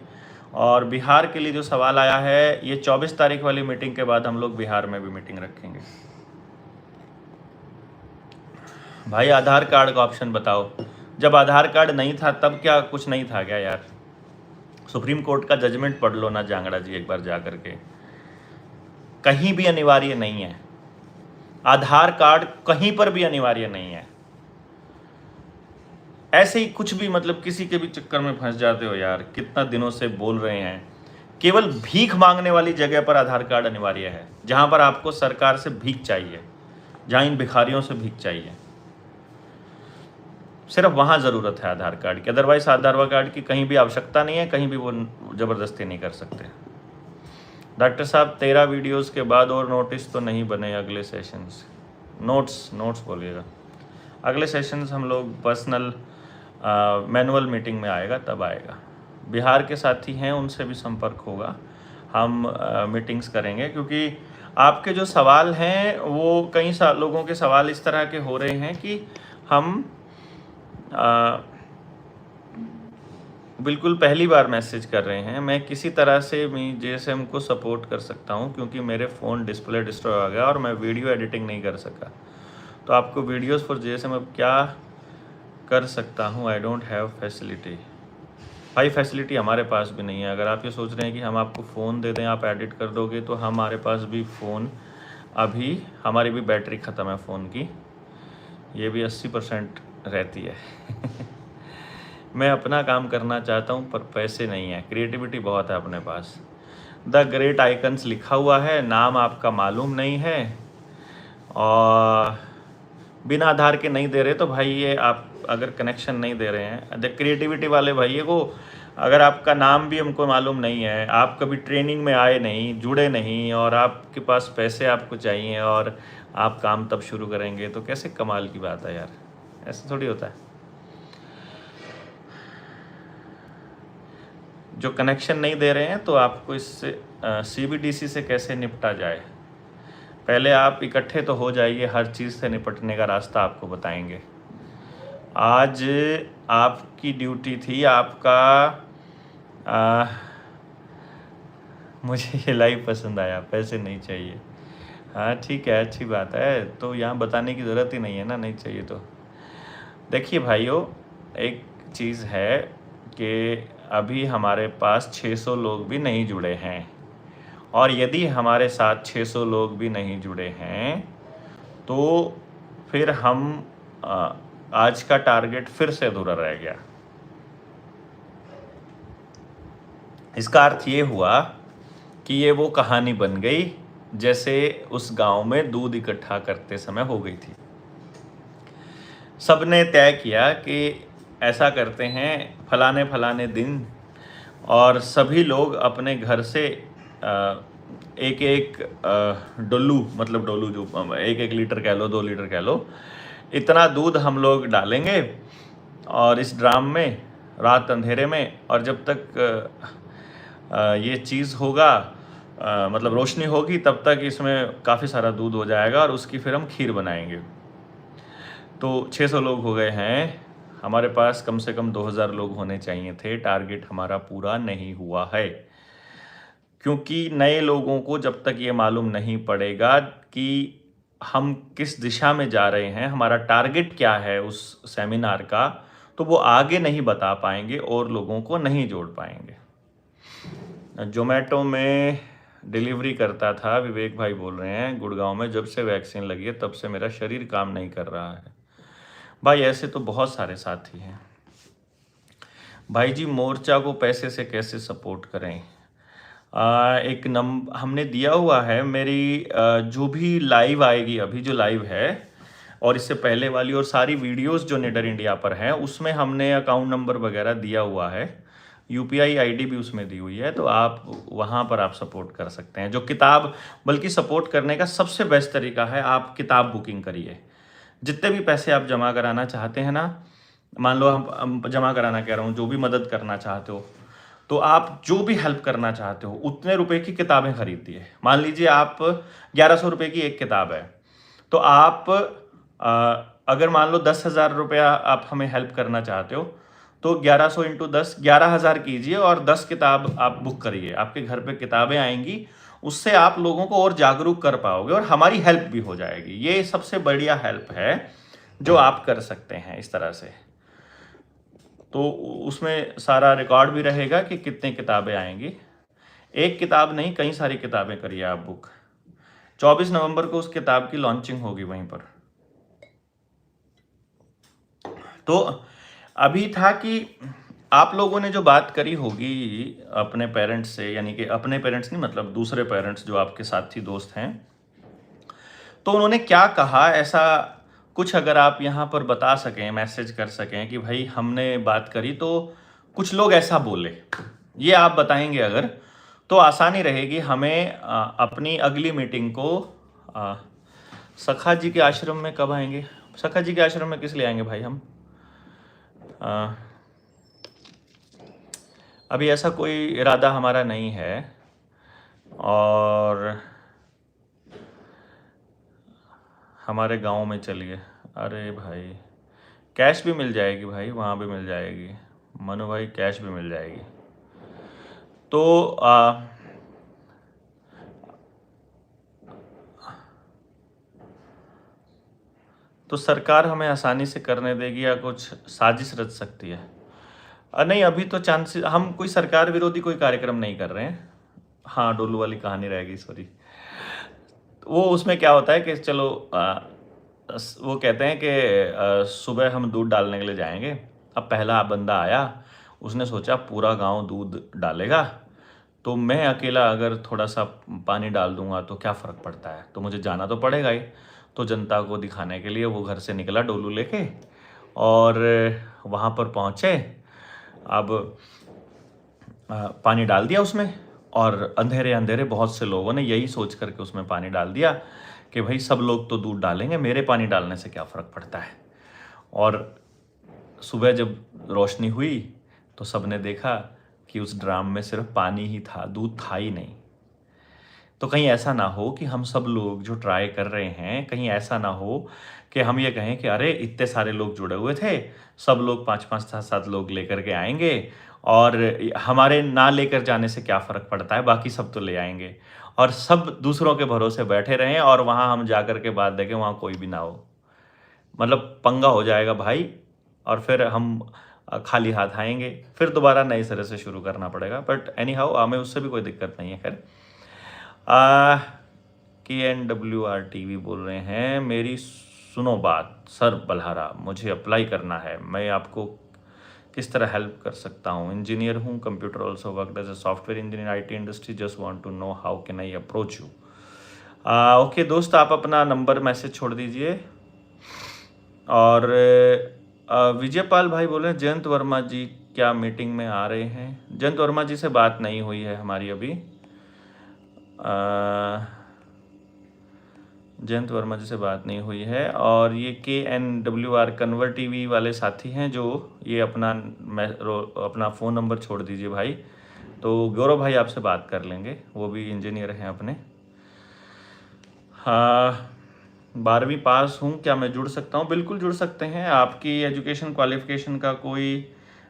और बिहार के लिए जो सवाल आया है, ये 24 तारीख वाली मीटिंग के बाद हम लोग बिहार में भी मीटिंग रखेंगे। भाई आधार कार्ड का ऑप्शन बताओ। जब आधार कार्ड नहीं था तब क्या कुछ नहीं था क्या यार? सुप्रीम कोर्ट का जजमेंट पढ़ लो ना जांगड़ा जी एक बार जा करके, कहीं भी अनिवार्य नहीं है। आधार कार्ड कहीं पर भी अनिवार्य नहीं है। ऐसे ही कुछ भी मतलब किसी के भी चक्कर में फंस जाते हो यार। कितना दिनों से बोल रहे हैं, केवल भीख मांगने वाली जगह पर आधार कार्ड अनिवार्य है, जहां पर आपको सरकार से भीख चाहिए, जहां इन भिखारियों से भीख चाहिए, सिर्फ वहां जरूरत है आधार कार्ड की। अदरवाइज आधार कार्ड की कहीं भी आवश्यकता नहीं है, कहीं भी वो जबरदस्ती नहीं कर सकते। डॉक्टर साहब 13 वीडियोस के बाद और नोटिस तो नहीं बने अगले सेशंस? नोट्स बोलिएगा। अगले सेशंस हम लोग पर्सनल मैनुअल मीटिंग में आएगा तब आएगा। बिहार के साथी हैं उनसे भी संपर्क होगा, हम मीटिंग्स करेंगे, क्योंकि आपके जो सवाल हैं वो कई लोगों के सवाल इस तरह के हो रहे हैं कि हम बिल्कुल पहली बार मैसेज कर रहे हैं। मैं किसी तरह से जीएसएम को सपोर्ट कर सकता हूं, क्योंकि मेरे फ़ोन डिस्प्ले डिस्ट्रॉय हो गया और मैं वीडियो एडिटिंग नहीं कर सका। तो आपको वीडियोस फॉर जीएसएम अब क्या कर सकता हूं? I don't have facility. भाई फैसिलिटी हमारे पास भी नहीं है। अगर आप ये सोच रहे हैं कि हम आपको फ़ोन दे दें, आप एडिट कर दोगे, तो हमारे पास भी फ़ोन, अभी हमारी भी बैटरी ख़त्म है फ़ोन की, ये भी 80% रहती है। मैं अपना काम करना चाहता हूँ पर पैसे नहीं है। क्रिएटिविटी बहुत है अपने पास। द ग्रेट आइकन्स लिखा हुआ है, नाम आपका मालूम नहीं है और बिना आधार के नहीं दे रहे, तो भाई ये आप अगर कनेक्शन नहीं दे रहे हैं, द क्रिएटिविटी वाले भाई को, अगर आपका नाम भी हमको मालूम नहीं है, आप कभी ट्रेनिंग में आए नहीं, जुड़े नहीं, और आपके पास पैसे आपको चाहिए और आप काम तब शुरू करेंगे, तो कैसे कमाल की बात है यार? ऐसा थोड़ी होता है। जो कनेक्शन नहीं दे रहे हैं तो आपको इससे सीबीडीसी से कैसे निपटा जाए, पहले आप इकट्ठे तो हो जाइए, हर चीज़ से निपटने का रास्ता आपको बताएंगे। आज आपकी ड्यूटी थी, आपका मुझे ये लाइव पसंद आया, पैसे नहीं चाहिए। हाँ ठीक है, अच्छी बात है, तो यहाँ बताने की ज़रूरत ही नहीं है ना, नहीं चाहिए तो। देखिए भाइयों, एक चीज़ है कि अभी हमारे पास 600 लोग भी नहीं जुड़े हैं, और यदि हमारे साथ 600 लोग भी नहीं जुड़े हैं तो फिर हम आज का टारगेट फिर से अधूरा रह गया। इसका अर्थ ये हुआ कि ये वो कहानी बन गई जैसे उस गांव में दूध इकट्ठा करते समय हो गई थी। सबने तय किया कि ऐसा करते हैं फलाने फलाने दिन, और सभी लोग अपने घर से एक एक डोलू, मतलब डोलू जो 1-1 लीटर कह लो, 2 लीटर कह लो, इतना दूध हम लोग डालेंगे और इस ड्राम में रात अंधेरे में, और जब तक ये चीज़ होगा, मतलब रोशनी होगी, तब तक इसमें काफ़ी सारा दूध हो जाएगा और उसकी फिर हम खीर बनाएंगे। तो 600 लोग हो गए हैं हमारे पास कम से कम 2000 लोग होने चाहिए थे, टारगेट हमारा पूरा नहीं हुआ है, क्योंकि नए लोगों को जब तक ये मालूम नहीं पड़ेगा कि हम किस दिशा में जा रहे हैं, हमारा टारगेट क्या है उस सेमिनार का, तो वो आगे नहीं बता पाएंगे और लोगों को नहीं जोड़ पाएंगे। जोमेटो में डिलीवरी करता था, विवेक भाई बोल रहे हैं गुड़गांव में, जब से वैक्सीन लगी है तब से मेरा शरीर काम नहीं कर रहा है। भाई ऐसे तो बहुत सारे साथी हैं। भाई जी मोर्चा को पैसे से कैसे सपोर्ट करें? एक हमने दिया हुआ है, मेरी जो भी लाइव आएगी, अभी जो लाइव है और इससे पहले वाली और सारी वीडियोस जो निडर इंडिया पर हैं, उसमें हमने अकाउंट नंबर वगैरह दिया हुआ है, यूपीआई आईडी भी उसमें दी हुई है, तो आप वहाँ पर आप सपोर्ट कर सकते हैं। जो किताब, बल्कि सपोर्ट करने का सबसे बेस्ट तरीका है, आप किताब बुकिंग करिए। जितने भी पैसे आप जमा कराना चाहते हैं ना, मान लो हम जमा कराना कह रहा हूँ, जो भी मदद करना चाहते हो, तो आप जो भी हेल्प करना चाहते हो उतने रुपए की किताबें खरीदिए। मान लीजिए आप 1100 रुपये की एक किताब है, तो आप अगर मान लो 10,000 रुपया आप हमें हेल्प करना चाहते हो, तो 1100 इंटू 10 11,000 कीजिए और 10 किताब आप बुक करिए। आपके घर पे किताबें आएंगी, उससे आप लोगों को और जागरूक कर पाओगे और हमारी हेल्प भी हो जाएगी। ये सबसे बढ़िया हेल्प है जो आप कर सकते हैं इस तरह से। तो उसमें सारा रिकॉर्ड भी रहेगा कि कितनी किताबें आएंगी। एक किताब नहीं, कई सारी किताबें करिए आप बुक। 24 नवंबर को उस किताब की लॉन्चिंग होगी वहीं पर। तो अभी था कि आप लोगों ने जो बात करी होगी अपने पेरेंट्स से, यानी कि अपने पेरेंट्स नहीं, मतलब दूसरे पेरेंट्स जो आपके साथी दोस्त हैं, तो उन्होंने क्या कहा, ऐसा कुछ अगर आप यहाँ पर बता सकें, मैसेज कर सकें कि भाई हमने बात करी तो कुछ लोग ऐसा बोले, ये आप बताएंगे अगर, तो आसानी रहेगी हमें अपनी अगली मीटिंग को। सखा जी के आश्रम में कब आएंगे? सखा जी के आश्रम में किस लिए आएंगे भाई हम? अभी ऐसा कोई इरादा हमारा नहीं है। और हमारे गांव में चलिए। अरे भाई कैश भी मिल जाएगी भाई, वहाँ भी मिल जाएगी मनु भाई, कैश भी मिल जाएगी। तो सरकार हमें आसानी से करने देगी या कुछ साजिश रच सकती है? नहीं, अभी तो चांसेस, हम कोई सरकार विरोधी कोई कार्यक्रम नहीं कर रहे हैं। हाँ, डोलू वाली कहानी रहेगी, सॉरी। वो उसमें क्या होता है कि चलो वो कहते हैं कि सुबह हम दूध डालने के लिए जाएंगे। अब पहला बंदा आया, उसने सोचा पूरा गांव दूध डालेगा, तो मैं अकेला अगर थोड़ा सा पानी डाल दूंगा तो क्या फ़र्क पड़ता है, तो मुझे जाना तो पड़ेगा ही। तो जनता को दिखाने के लिए वो घर से निकला डोलू लेके और वहाँ पर पहुँचे। अब पानी डाल दिया उसमें, और अंधेरे अंधेरे बहुत से लोगों ने यही सोच करके उसमें पानी डाल दिया कि भाई सब लोग तो दूध डालेंगे, मेरे पानी डालने से क्या फ़र्क पड़ता है। और सुबह जब रोशनी हुई तो सबने देखा कि उस ड्राम में सिर्फ पानी ही था, दूध था ही नहीं। तो कहीं ऐसा ना हो कि हम सब लोग जो ट्राई कर रहे हैं, कहीं ऐसा ना हो कि हम ये कहें कि अरे इतने सारे लोग जुड़े हुए थे, सब लोग 5-5 7-7 लोग लेकर के आएंगे और हमारे ना लेकर जाने से क्या फ़र्क पड़ता है, बाकी सब तो ले आएंगे, और सब दूसरों के भरोसे बैठे रहें और वहाँ हम जा कर के बात देखें वहाँ कोई भी ना हो। मतलब पंगा हो जाएगा भाई, और फिर हम खाली हाथ आएंगे, फिर दोबारा नए सिरे से शुरू करना पड़ेगा। बट एनी हाउ हमें उससे भी कोई दिक्कत नहीं है। खैर, KNWR TV बोल रहे हैं, मेरी सुनो बात सर बल्हारा, मुझे अप्लाई करना है, मैं आपको किस तरह हेल्प कर सकता हूँ? इंजीनियर हूँ, computer also work as a software engineer IT industry, just want to know how can I approach you. Okay दोस्त, आप अपना नंबर मैसेज छोड़ दीजिए। और विजयपाल भाई बोले जयंत वर्मा जी क्या मीटिंग में आ रहे हैं? जयंत वर्मा जी से बात नहीं हुई है हमारी अभी। जयंत वर्मा जी से बात नहीं हुई है। और ये KNWR कन्वर TV वाले साथी हैं जो ये अपना फ़ोन नंबर छोड़ दीजिए भाई, तो गौरव भाई आपसे बात कर लेंगे, वो भी इंजीनियर हैं अपने। हाँ, 12वीं पास हूँ, क्या मैं जुड़ सकता हूँ? बिल्कुल जुड़ सकते हैं। आपकी एजुकेशन क्वालिफिकेशन का कोई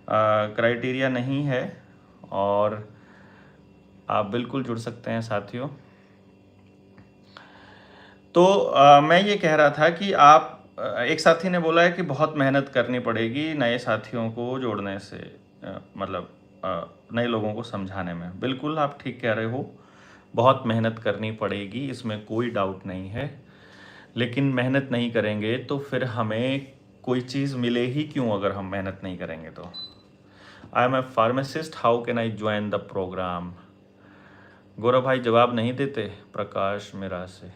क्राइटेरिया नहीं है और आप बिल्कुल जुड़ सकते हैं साथियों। तो मैं ये कह रहा था कि आप एक साथी ने बोला है कि बहुत मेहनत करनी पड़ेगी नए साथियों को जोड़ने से, मतलब नए लोगों को समझाने में। बिल्कुल आप ठीक कह रहे हो, बहुत मेहनत करनी पड़ेगी, इसमें कोई डाउट नहीं है। लेकिन मेहनत नहीं करेंगे तो फिर हमें कोई चीज़ मिले ही क्यों अगर हम मेहनत नहीं करेंगे तो। I am a pharmacist, how can I join the programme? Gaurav भाई जवाब नहीं देते, प्रकाश मेरा से।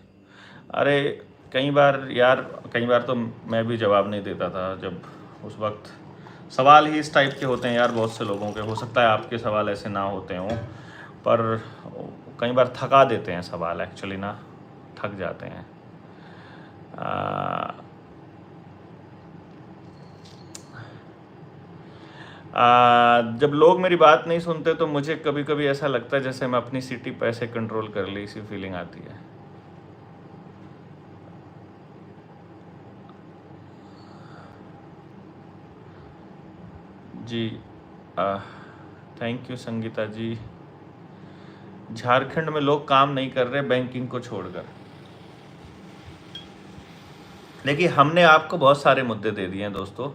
अरे कई बार यार, कई बार तो मैं भी जवाब नहीं देता था, जब उस वक्त सवाल ही इस टाइप के होते हैं यार बहुत से लोगों के। हो सकता है आपके सवाल ऐसे ना होते हों, पर कई बार थका देते हैं सवाल, एक्चुअली ना थक जाते हैं। जब लोग मेरी बात नहीं सुनते तो मुझे कभी कभी ऐसा लगता है जैसे मैं अपनी सिटी पैसे कंट्रोल कर ली, इसी फीलिंग आती है। जी थैंक यू संगीता जी। झारखंड में लोग काम नहीं कर रहे बैंकिंग को छोड़कर। देखिए हमने आपको बहुत सारे मुद्दे दे दिए हैं दोस्तों,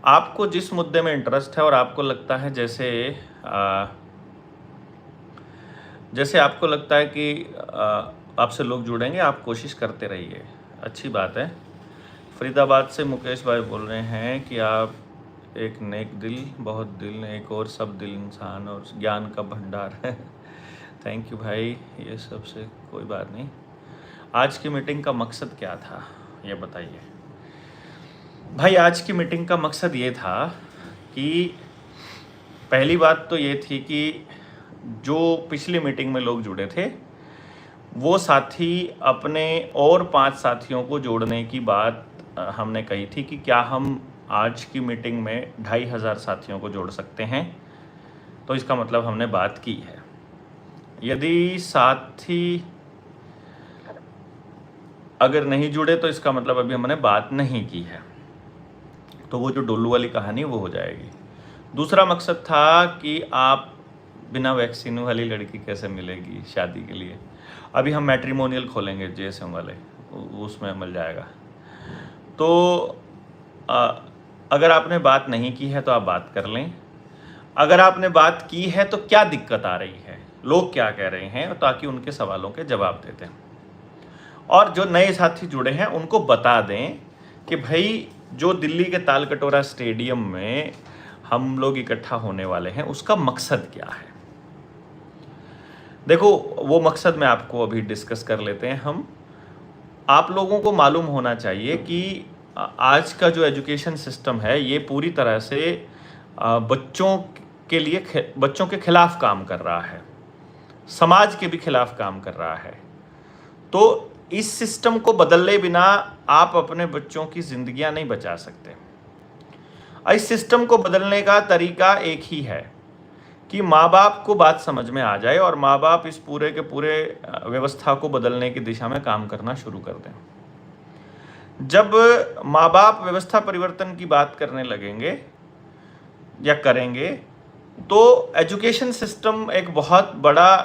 आपको जिस मुद्दे में इंटरेस्ट है और आपको लगता है जैसे आपको लगता है कि आपसे लोग जुड़ेंगे, आप कोशिश करते रहिए, अच्छी बात है। फरीदाबाद से मुकेश भाई बोल रहे हैं कि आप एक नेक दिल, बहुत दिल, एक और सब दिल इंसान और ज्ञान का भंडार है। थैंक यू भाई, ये सबसे कोई बात नहीं। आज की मीटिंग का मकसद क्या था ये बताइए भाई। आज की मीटिंग का मकसद ये था कि पहली बात तो ये थी कि जो पिछली मीटिंग में लोग जुड़े थे वो साथी अपने और 5 साथियों को जोड़ने की बात हमने कही थी कि क्या हम आज की मीटिंग में 2500 साथियों को जोड़ सकते हैं। तो इसका मतलब हमने बात की है। यदि साथी अगर नहीं जुड़े तो इसका मतलब अभी हमने बात नहीं की है, तो वो जो डोलू वाली कहानी वो हो जाएगी। दूसरा मकसद था कि आप बिना वैक्सीन वाली लड़की कैसे मिलेगी शादी के लिए। अभी हम मैट्रिमोनियल खोलेंगे JSM वाले, उसमें मिल जाएगा। तो अगर आपने बात नहीं की है तो आप बात कर लें। अगर आपने बात की है तो क्या दिक्कत आ रही है, लोग क्या कह रहे हैं, ताकि उनके सवालों के जवाब देते हैं। और जो नए साथी जुड़े हैं उनको बता दें कि भाई जो दिल्ली के तालकटोरा स्टेडियम में हम लोग इकट्ठा होने वाले हैं उसका मकसद क्या है। देखो वो मकसद में आपको अभी डिस्कस कर लेते हैं हम। आप लोगों को मालूम होना चाहिए कि आज का जो एजुकेशन सिस्टम है ये पूरी तरह से बच्चों के खिलाफ काम कर रहा है, समाज के भी खिलाफ काम कर रहा है। तो इस सिस्टम को बदले बिना आप अपने बच्चों की जिंदगियां नहीं बचा सकते। इस सिस्टम को बदलने का तरीका एक ही है कि माँ बाप को बात समझ में आ जाए और माँ बाप इस पूरे के पूरे व्यवस्था को बदलने की दिशा में काम करना शुरू कर दें। जब माँ बाप व्यवस्था परिवर्तन की बात करने लगेंगे या करेंगे तो एजुकेशन सिस्टम एक बहुत बड़ा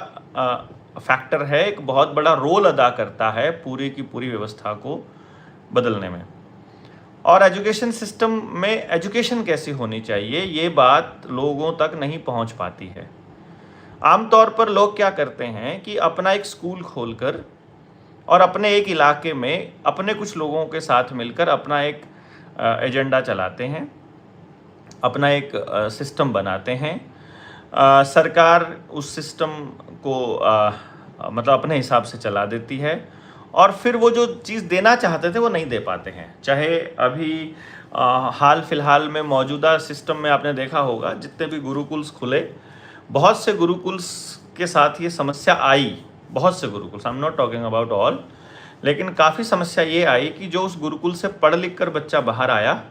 फैक्टर है, एक बहुत बड़ा रोल अदा करता है पूरी की पूरी व्यवस्था को बदलने में। और एजुकेशन सिस्टम में एजुकेशन कैसी होनी चाहिए ये बात लोगों तक नहीं पहुंच पाती है। आमतौर पर लोग क्या करते हैं कि अपना एक स्कूल खोलकर और अपने एक इलाके में अपने कुछ लोगों के साथ मिलकर अपना एक एजेंडा चलाते हैं, अपना एक सिस्टम बनाते हैं। सरकार उस सिस्टम को मतलब अपने हिसाब से चला देती है और फिर वो जो चीज़ देना चाहते थे वो नहीं दे पाते हैं। चाहे अभी हाल फिलहाल में मौजूदा सिस्टम में आपने देखा होगा जितने भी गुरुकुल्स खुले, बहुत से गुरुकुल्स के साथ ये समस्या आई, बहुत से gurukuls, I am not talking about all, लेकिन काफ़ी समस्या ये आई कि जो उस गुरुकुल से पढ़ लिख कर बच्चा बाहर आया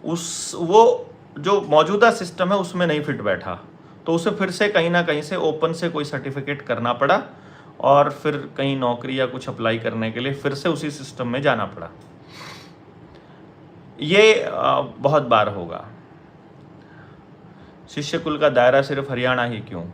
वो जो मौजूदा सिस्टम है उसमें नहीं फिट बैठा, तो उसे फिर से कहीं ना कहीं से ओपन से कोई सर्टिफिकेट करना पड़ा और फिर कहीं नौकरी या कुछ अप्लाई करने के लिए फिर से उसी सिस्टम में जाना पड़ा। ये बहुत बार होगा। शिष्य कुल का दायरा सिर्फ हरियाणा ही क्यों?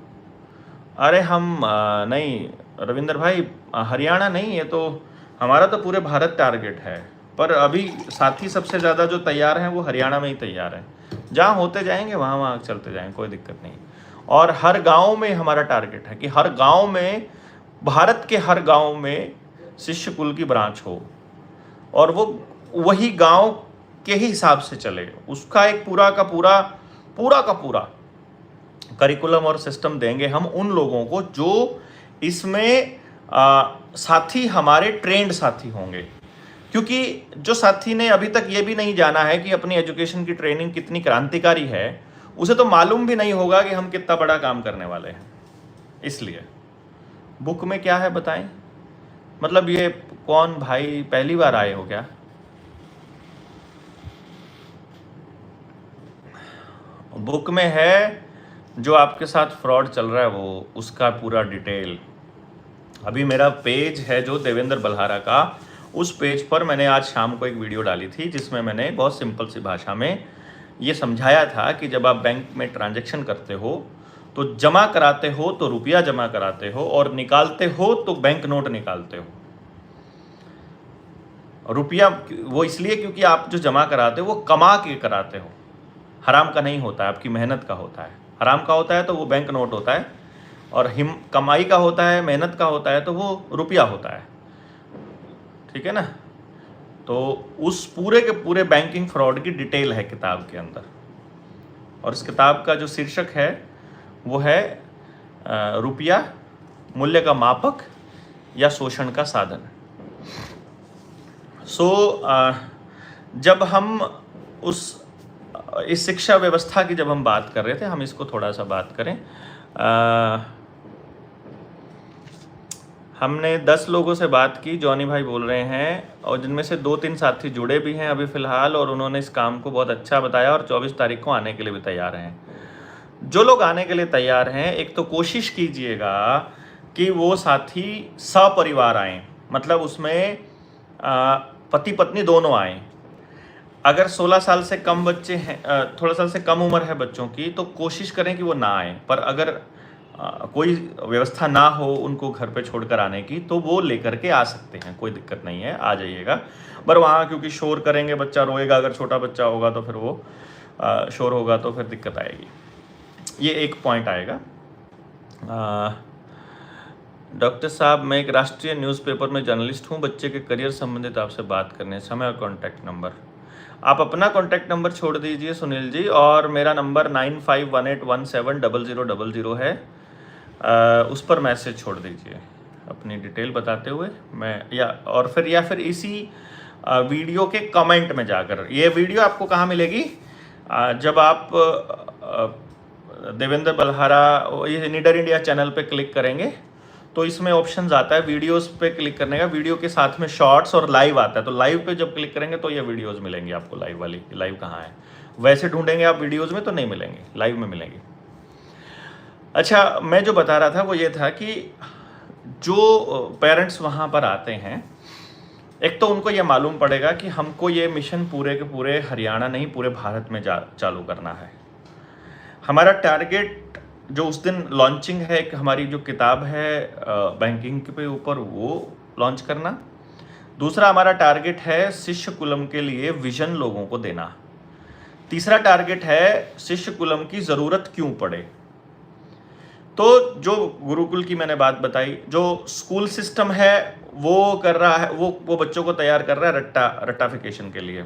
अरे हम नहीं रविंद्र भाई, हरियाणा नहीं, ये तो हमारा तो पूरे भारत टारगेट है, पर अभी साथी सबसे ज़्यादा जो तैयार हैं वो हरियाणा में ही तैयार हैं। जहाँ होते जाएंगे वहाँ चलते जाएंगे, कोई दिक्कत नहीं। और हर गांव में हमारा टारगेट है कि हर गांव में, भारत के हर गांव में शिष्य कुल की ब्रांच हो और वो वही गांव के ही हिसाब से चले। उसका एक पूरा का पूरा करिकुलम और सिस्टम देंगे हम उन लोगों को जो इसमें साथी हमारे ट्रेंड साथी होंगे। क्योंकि जो साथी ने अभी तक ये भी नहीं जाना है कि अपनी एजुकेशन की ट्रेनिंग कितनी क्रांतिकारी है, उसे तो मालूम भी नहीं होगा कि हम कितना बड़ा काम करने वाले हैं। इसलिए बुक में क्या है बताएं? मतलब ये कौन भाई, पहली बार आए हो क्या? बुक में है जो आपके साथ फ्रॉड चल रहा है वो, उसका पूरा डिटेल। अभी मेरा पेज है जो देवेंद्र बल्हारा का, उस पेज पर मैंने आज शाम को एक वीडियो डाली थी जिसमें मैंने बहुत सिंपल सी भाषा में ये समझाया था कि जब आप बैंक में ट्रांजैक्शन करते हो तो जमा कराते हो तो रुपया जमा कराते हो और निकालते हो तो बैंक नोट निकालते हो। रुपया वो इसलिए क्योंकि आप जो जमा कराते हो वो कमा के कराते हो, हराम का नहीं होता है, आपकी मेहनत का होता है। हराम का होता है तो वो बैंक नोट होता है, और कमाई का होता है, मेहनत का होता है तो वो रुपया होता है। ठीक है ना? तो उस पूरे के पूरे बैंकिंग फ्रॉड की डिटेल है किताब के अंदर, और इस किताब का जो शीर्षक है वो है रुपया मूल्य का मापक या शोषण का साधन। जब हम इस शिक्षा व्यवस्था की जब हम बात कर रहे थे, हम इसको थोड़ा सा बात करें। हमने 10 लोगों से बात की, जॉनी भाई बोल रहे हैं, और जिनमें से 2-3 साथी जुड़े भी हैं अभी फ़िलहाल, और उन्होंने इस काम को बहुत अच्छा बताया और 24 तारीख को आने के लिए भी तैयार हैं। जो लोग आने के लिए तैयार हैं, एक तो कोशिश कीजिएगा कि वो साथी सपरिवार आएँ, मतलब उसमें पति पत्नी दोनों आएँ। अगर 16 साल से कम बच्चे हैं, 16 साल से कम उम्र है बच्चों की, तो कोशिश करें कि वो ना आए। पर अगर कोई व्यवस्था ना हो उनको घर पे छोड़कर आने की, तो वो लेकर के आ सकते हैं, कोई दिक्कत नहीं है, आ जाइएगा। पर वहाँ क्योंकि शोर करेंगे, बच्चा रोएगा, अगर छोटा बच्चा होगा तो फिर वो शोर होगा तो फिर दिक्कत आएगी। ये एक पॉइंट आएगा। डॉक्टर साहब, मैं एक राष्ट्रीय न्यूज़पेपर में जर्नलिस्ट हूँ, बच्चे के करियर संबंधित आपसे बात करने, समय और कॉन्टैक्ट नंबर। आप अपना कॉन्टैक्ट नंबर छोड़ दीजिए सुनील जी, और मेरा नंबर 9518170000 है, उस पर मैसेज छोड़ दीजिए अपनी डिटेल बताते हुए। मैं या फिर इसी वीडियो के कमेंट में जाकर, ये वीडियो आपको कहाँ मिलेगी? जब आप देवेंद्र बल्हारा ये नीडर इंडिया चैनल पे क्लिक करेंगे तो इसमें ऑप्शंस आता है वीडियोस पे क्लिक करने का, वीडियो के साथ में शॉर्ट्स और लाइव आता है। तो लाइव पे जब क्लिक करेंगे तो ये वीडियोस मिलेंगी आपको, लाइव वाली। लाइव कहाँ है? वैसे ढूंढेंगे आप वीडियोस में तो नहीं मिलेंगे, लाइव में मिलेंगी। अच्छा, मैं जो बता रहा था वो ये था कि जो पेरेंट्स वहाँ पर आते हैं, एक तो उनको ये मालूम पड़ेगा कि हमको ये मिशन पूरे के पूरे हरियाणा नहीं पूरे भारत में चालू करना है। हमारा टारगेट जो उस दिन लॉन्चिंग है, एक हमारी जो किताब है बैंकिंग के ऊपर, वो लॉन्च करना। दूसरा हमारा टारगेट है शिष्य कुलम के लिए विजन लोगों को देना। तीसरा टारगेट है शिष्य कुलम की ज़रूरत क्यों पड़े। तो जो गुरुकुल की मैंने बात बताई, जो स्कूल सिस्टम है वो कर रहा है, वो बच्चों को तैयार कर रहा है रट्टाफिकेशन के लिए।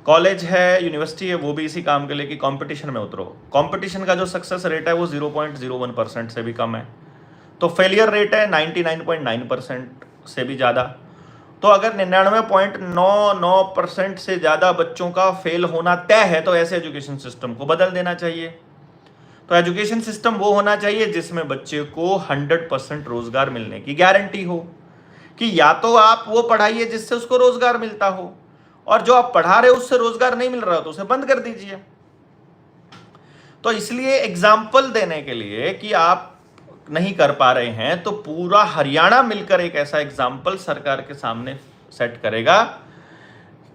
कॉलेज है, यूनिवर्सिटी है, वो भी इसी काम के लिए कि कंपटीशन में उतरो। कंपटीशन का जो सक्सेस रेट है वो 0.01% से भी कम है, तो फेलियर रेट है 99.9% से भी ज़्यादा। तो अगर 99.99% से ज़्यादा बच्चों का फेल होना तय है तो ऐसे एजुकेशन सिस्टम को बदल देना चाहिए। तो एजुकेशन सिस्टम वो होना चाहिए जिसमें बच्चे को 100% रोजगार मिलने की गारंटी हो, कि या तो आप वो पढ़ाइए जिससे उसको रोजगार मिलता हो, और जो आप पढ़ा रहे हो उससे रोजगार नहीं मिल रहा हो तो उसे बंद कर दीजिए। तो इसलिए एग्जाम्पल देने के लिए कि आप नहीं कर पा रहे हैं, तो पूरा हरियाणा मिलकर एक ऐसा एग्जाम्पल सरकार के सामने सेट करेगा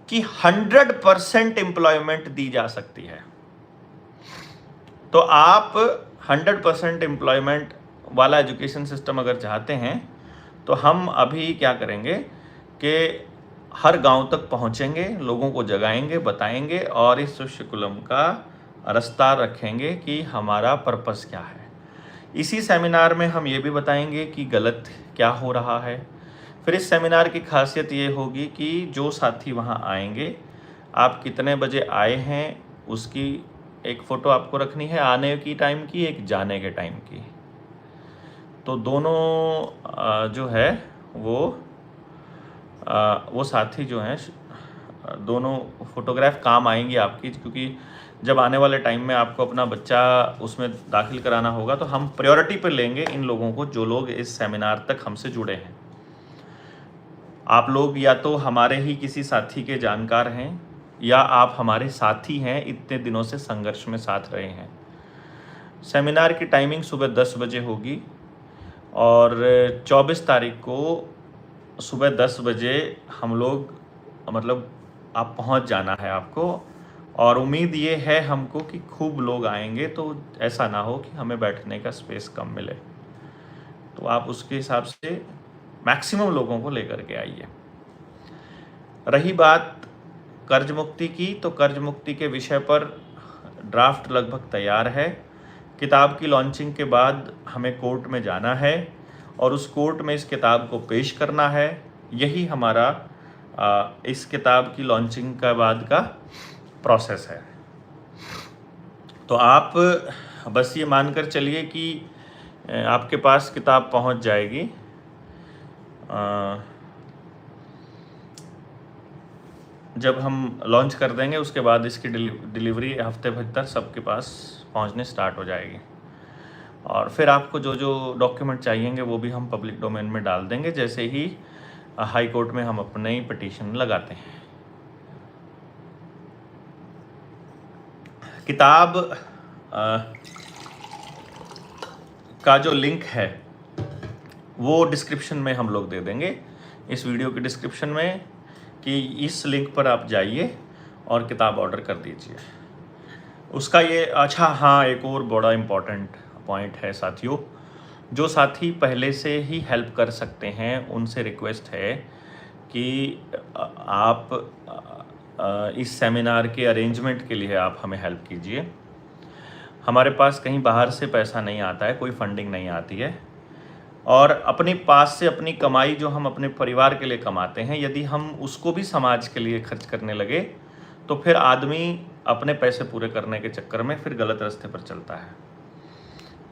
कि 100% एम्प्लॉयमेंट दी जा सकती है। तो आप 100% एम्प्लॉयमेंट वाला एजुकेशन सिस्टम अगर चाहते हैं, तो हम अभी क्या करेंगे कि हर गांव तक पहुंचेंगे, लोगों को जगाएंगे, बताएंगे और इस शिशुकुलम का रास्ता रखेंगे कि हमारा पर्पस क्या है। इसी सेमिनार में हम ये भी बताएंगे कि गलत क्या हो रहा है। फिर इस सेमिनार की खासियत ये होगी कि जो साथी वहाँ आएंगे, आप कितने बजे आए हैं उसकी एक फ़ोटो आपको रखनी है, आने की टाइम की, एक जाने के टाइम की। तो दोनों जो है वो साथी जो हैं, दोनों फोटोग्राफ काम आएंगी आपकी, क्योंकि जब आने वाले टाइम में आपको अपना बच्चा उसमें दाखिल कराना होगा तो हम प्रायोरिटी पर लेंगे इन लोगों को जो लोग इस सेमिनार तक हमसे जुड़े हैं। आप लोग या तो हमारे ही किसी साथी के जानकार हैं या आप हमारे साथी हैं, इतने दिनों से संघर्ष में साथ रहे हैं। सेमिनार की टाइमिंग सुबह 10 बजे होगी और 24 तारीख को सुबह 10 बजे हम लोग, मतलब आप पहुंच जाना है आपको। और उम्मीद ये है हमको कि खूब लोग आएंगे, तो ऐसा ना हो कि हमें बैठने का स्पेस कम मिले। तो आप उसके हिसाब से मैक्सिमम लोगों को लेकर के आइए। रही बात कर्ज मुक्ति की, तो कर्ज मुक्ति के विषय पर ड्राफ्ट लगभग तैयार है। किताब की लॉन्चिंग के बाद हमें कोर्ट में जाना है और उस कोर्ट में इस किताब को पेश करना है। यही हमारा इस किताब की लॉन्चिंग के बाद का प्रोसेस है। तो आप बस ये मानकर चलिए कि आपके पास किताब पहुंच जाएगी। जब हम लॉन्च कर देंगे उसके बाद इसकी डिलीवरी हफ्ते भर सबके पास पहुंचने स्टार्ट हो जाएगी। और फिर आपको जो जो डॉक्यूमेंट चाहिएंगे वो भी हम पब्लिक डोमेन में डाल देंगे, जैसे ही हाई कोर्ट में हम अपने ही पिटीशन लगाते हैं। किताब का जो लिंक है वो डिस्क्रिप्शन में हम लोग दे देंगे, इस वीडियो के डिस्क्रिप्शन में, कि इस लिंक पर आप जाइए और किताब ऑर्डर कर दीजिए। उसका ये अच्छा हाँ, एक और बड़ा इम्पॉर्टेंट पॉइंट है साथियों, जो साथी पहले से ही हेल्प कर सकते हैं उनसे रिक्वेस्ट है कि आप इस सेमिनार के अरेंजमेंट के लिए आप हमें हेल्प कीजिए। हमारे पास कहीं बाहर से पैसा नहीं आता है, कोई फंडिंग नहीं आती है, और अपने पास से अपनी कमाई जो हम अपने परिवार के लिए कमाते हैं, यदि हम उसको भी समाज के लिए खर्च करने लगे तो फिर आदमी अपने पैसे पूरे करने के चक्कर में फिर गलत रास्ते पर चलता है।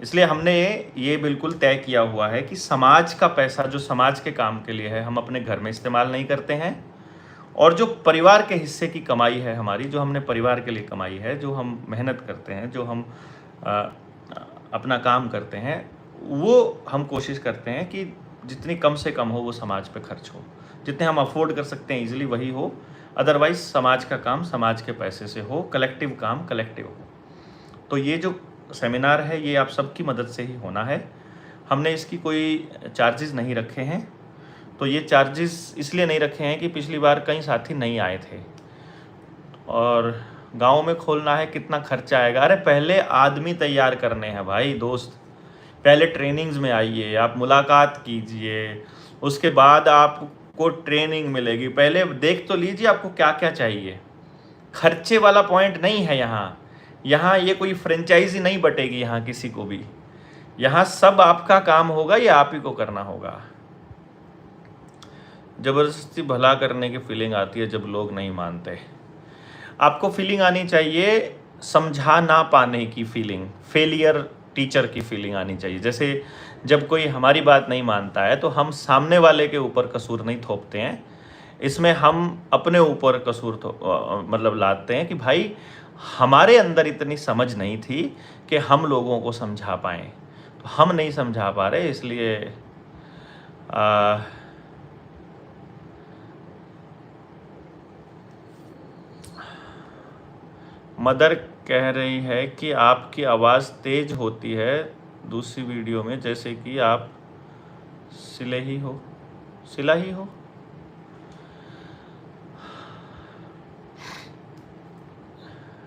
इसलिए हमने ये बिल्कुल तय किया हुआ है कि समाज का पैसा जो समाज के काम के लिए है हम अपने घर में इस्तेमाल नहीं करते हैं, और जो परिवार के हिस्से की कमाई है हमारी, जो हमने परिवार के लिए कमाई है, जो हम मेहनत करते हैं, जो हम अपना काम करते हैं, वो हम कोशिश करते हैं कि जितनी कम से कम हो वो समाज पे खर्च हो, जितने हम अफोर्ड कर सकते हैं इजीली वही हो। अदरवाइज समाज का काम समाज के पैसे से हो, कलेक्टिव काम कलेक्टिव हो। तो ये जो सेमिनार है ये आप सबकी मदद से ही होना है। हमने इसकी कोई चार्जेस नहीं रखे हैं। तो ये चार्जेस इसलिए नहीं रखे हैं कि पिछली बार कई साथी नहीं आए थे और गांव में खोलना है, कितना खर्चा आएगा। अरे पहले आदमी तैयार करने हैं भाई दोस्त, पहले ट्रेनिंग्स में आइए, आप मुलाकात कीजिए, उसके बाद आपको ट्रेनिंग मिलेगी। पहले देख तो लीजिए आपको क्या क्या चाहिए। खर्चे वाला पॉइंट नहीं है यहाँ ये कोई फ्रेंचाइजी नहीं बटेगी यहाँ किसी को भी। यहाँ सब आपका काम होगा, ये आप ही को करना होगा। ज़बरदस्ती भला करने की फीलिंग आती है जब लोग नहीं मानते। आपको फीलिंग आनी चाहिए समझा ना पाने की फीलिंग, फेलियर टीचर की फीलिंग आनी चाहिए। जैसे जब कोई हमारी बात नहीं मानता है तो हम सामने वाले के ऊपर कसूर नहीं थोपते हैं, इसमें हम अपने ऊपर कसूर मतलब लाते हैं कि भाई हमारे अंदर इतनी समझ नहीं थी कि हम लोगों को समझा पाएँ, तो हम नहीं समझा पा रहे, इसलिए मदर कह रही है कि आपकी आवाज़ तेज होती है दूसरी वीडियो में, जैसे कि आप सिला ही हो।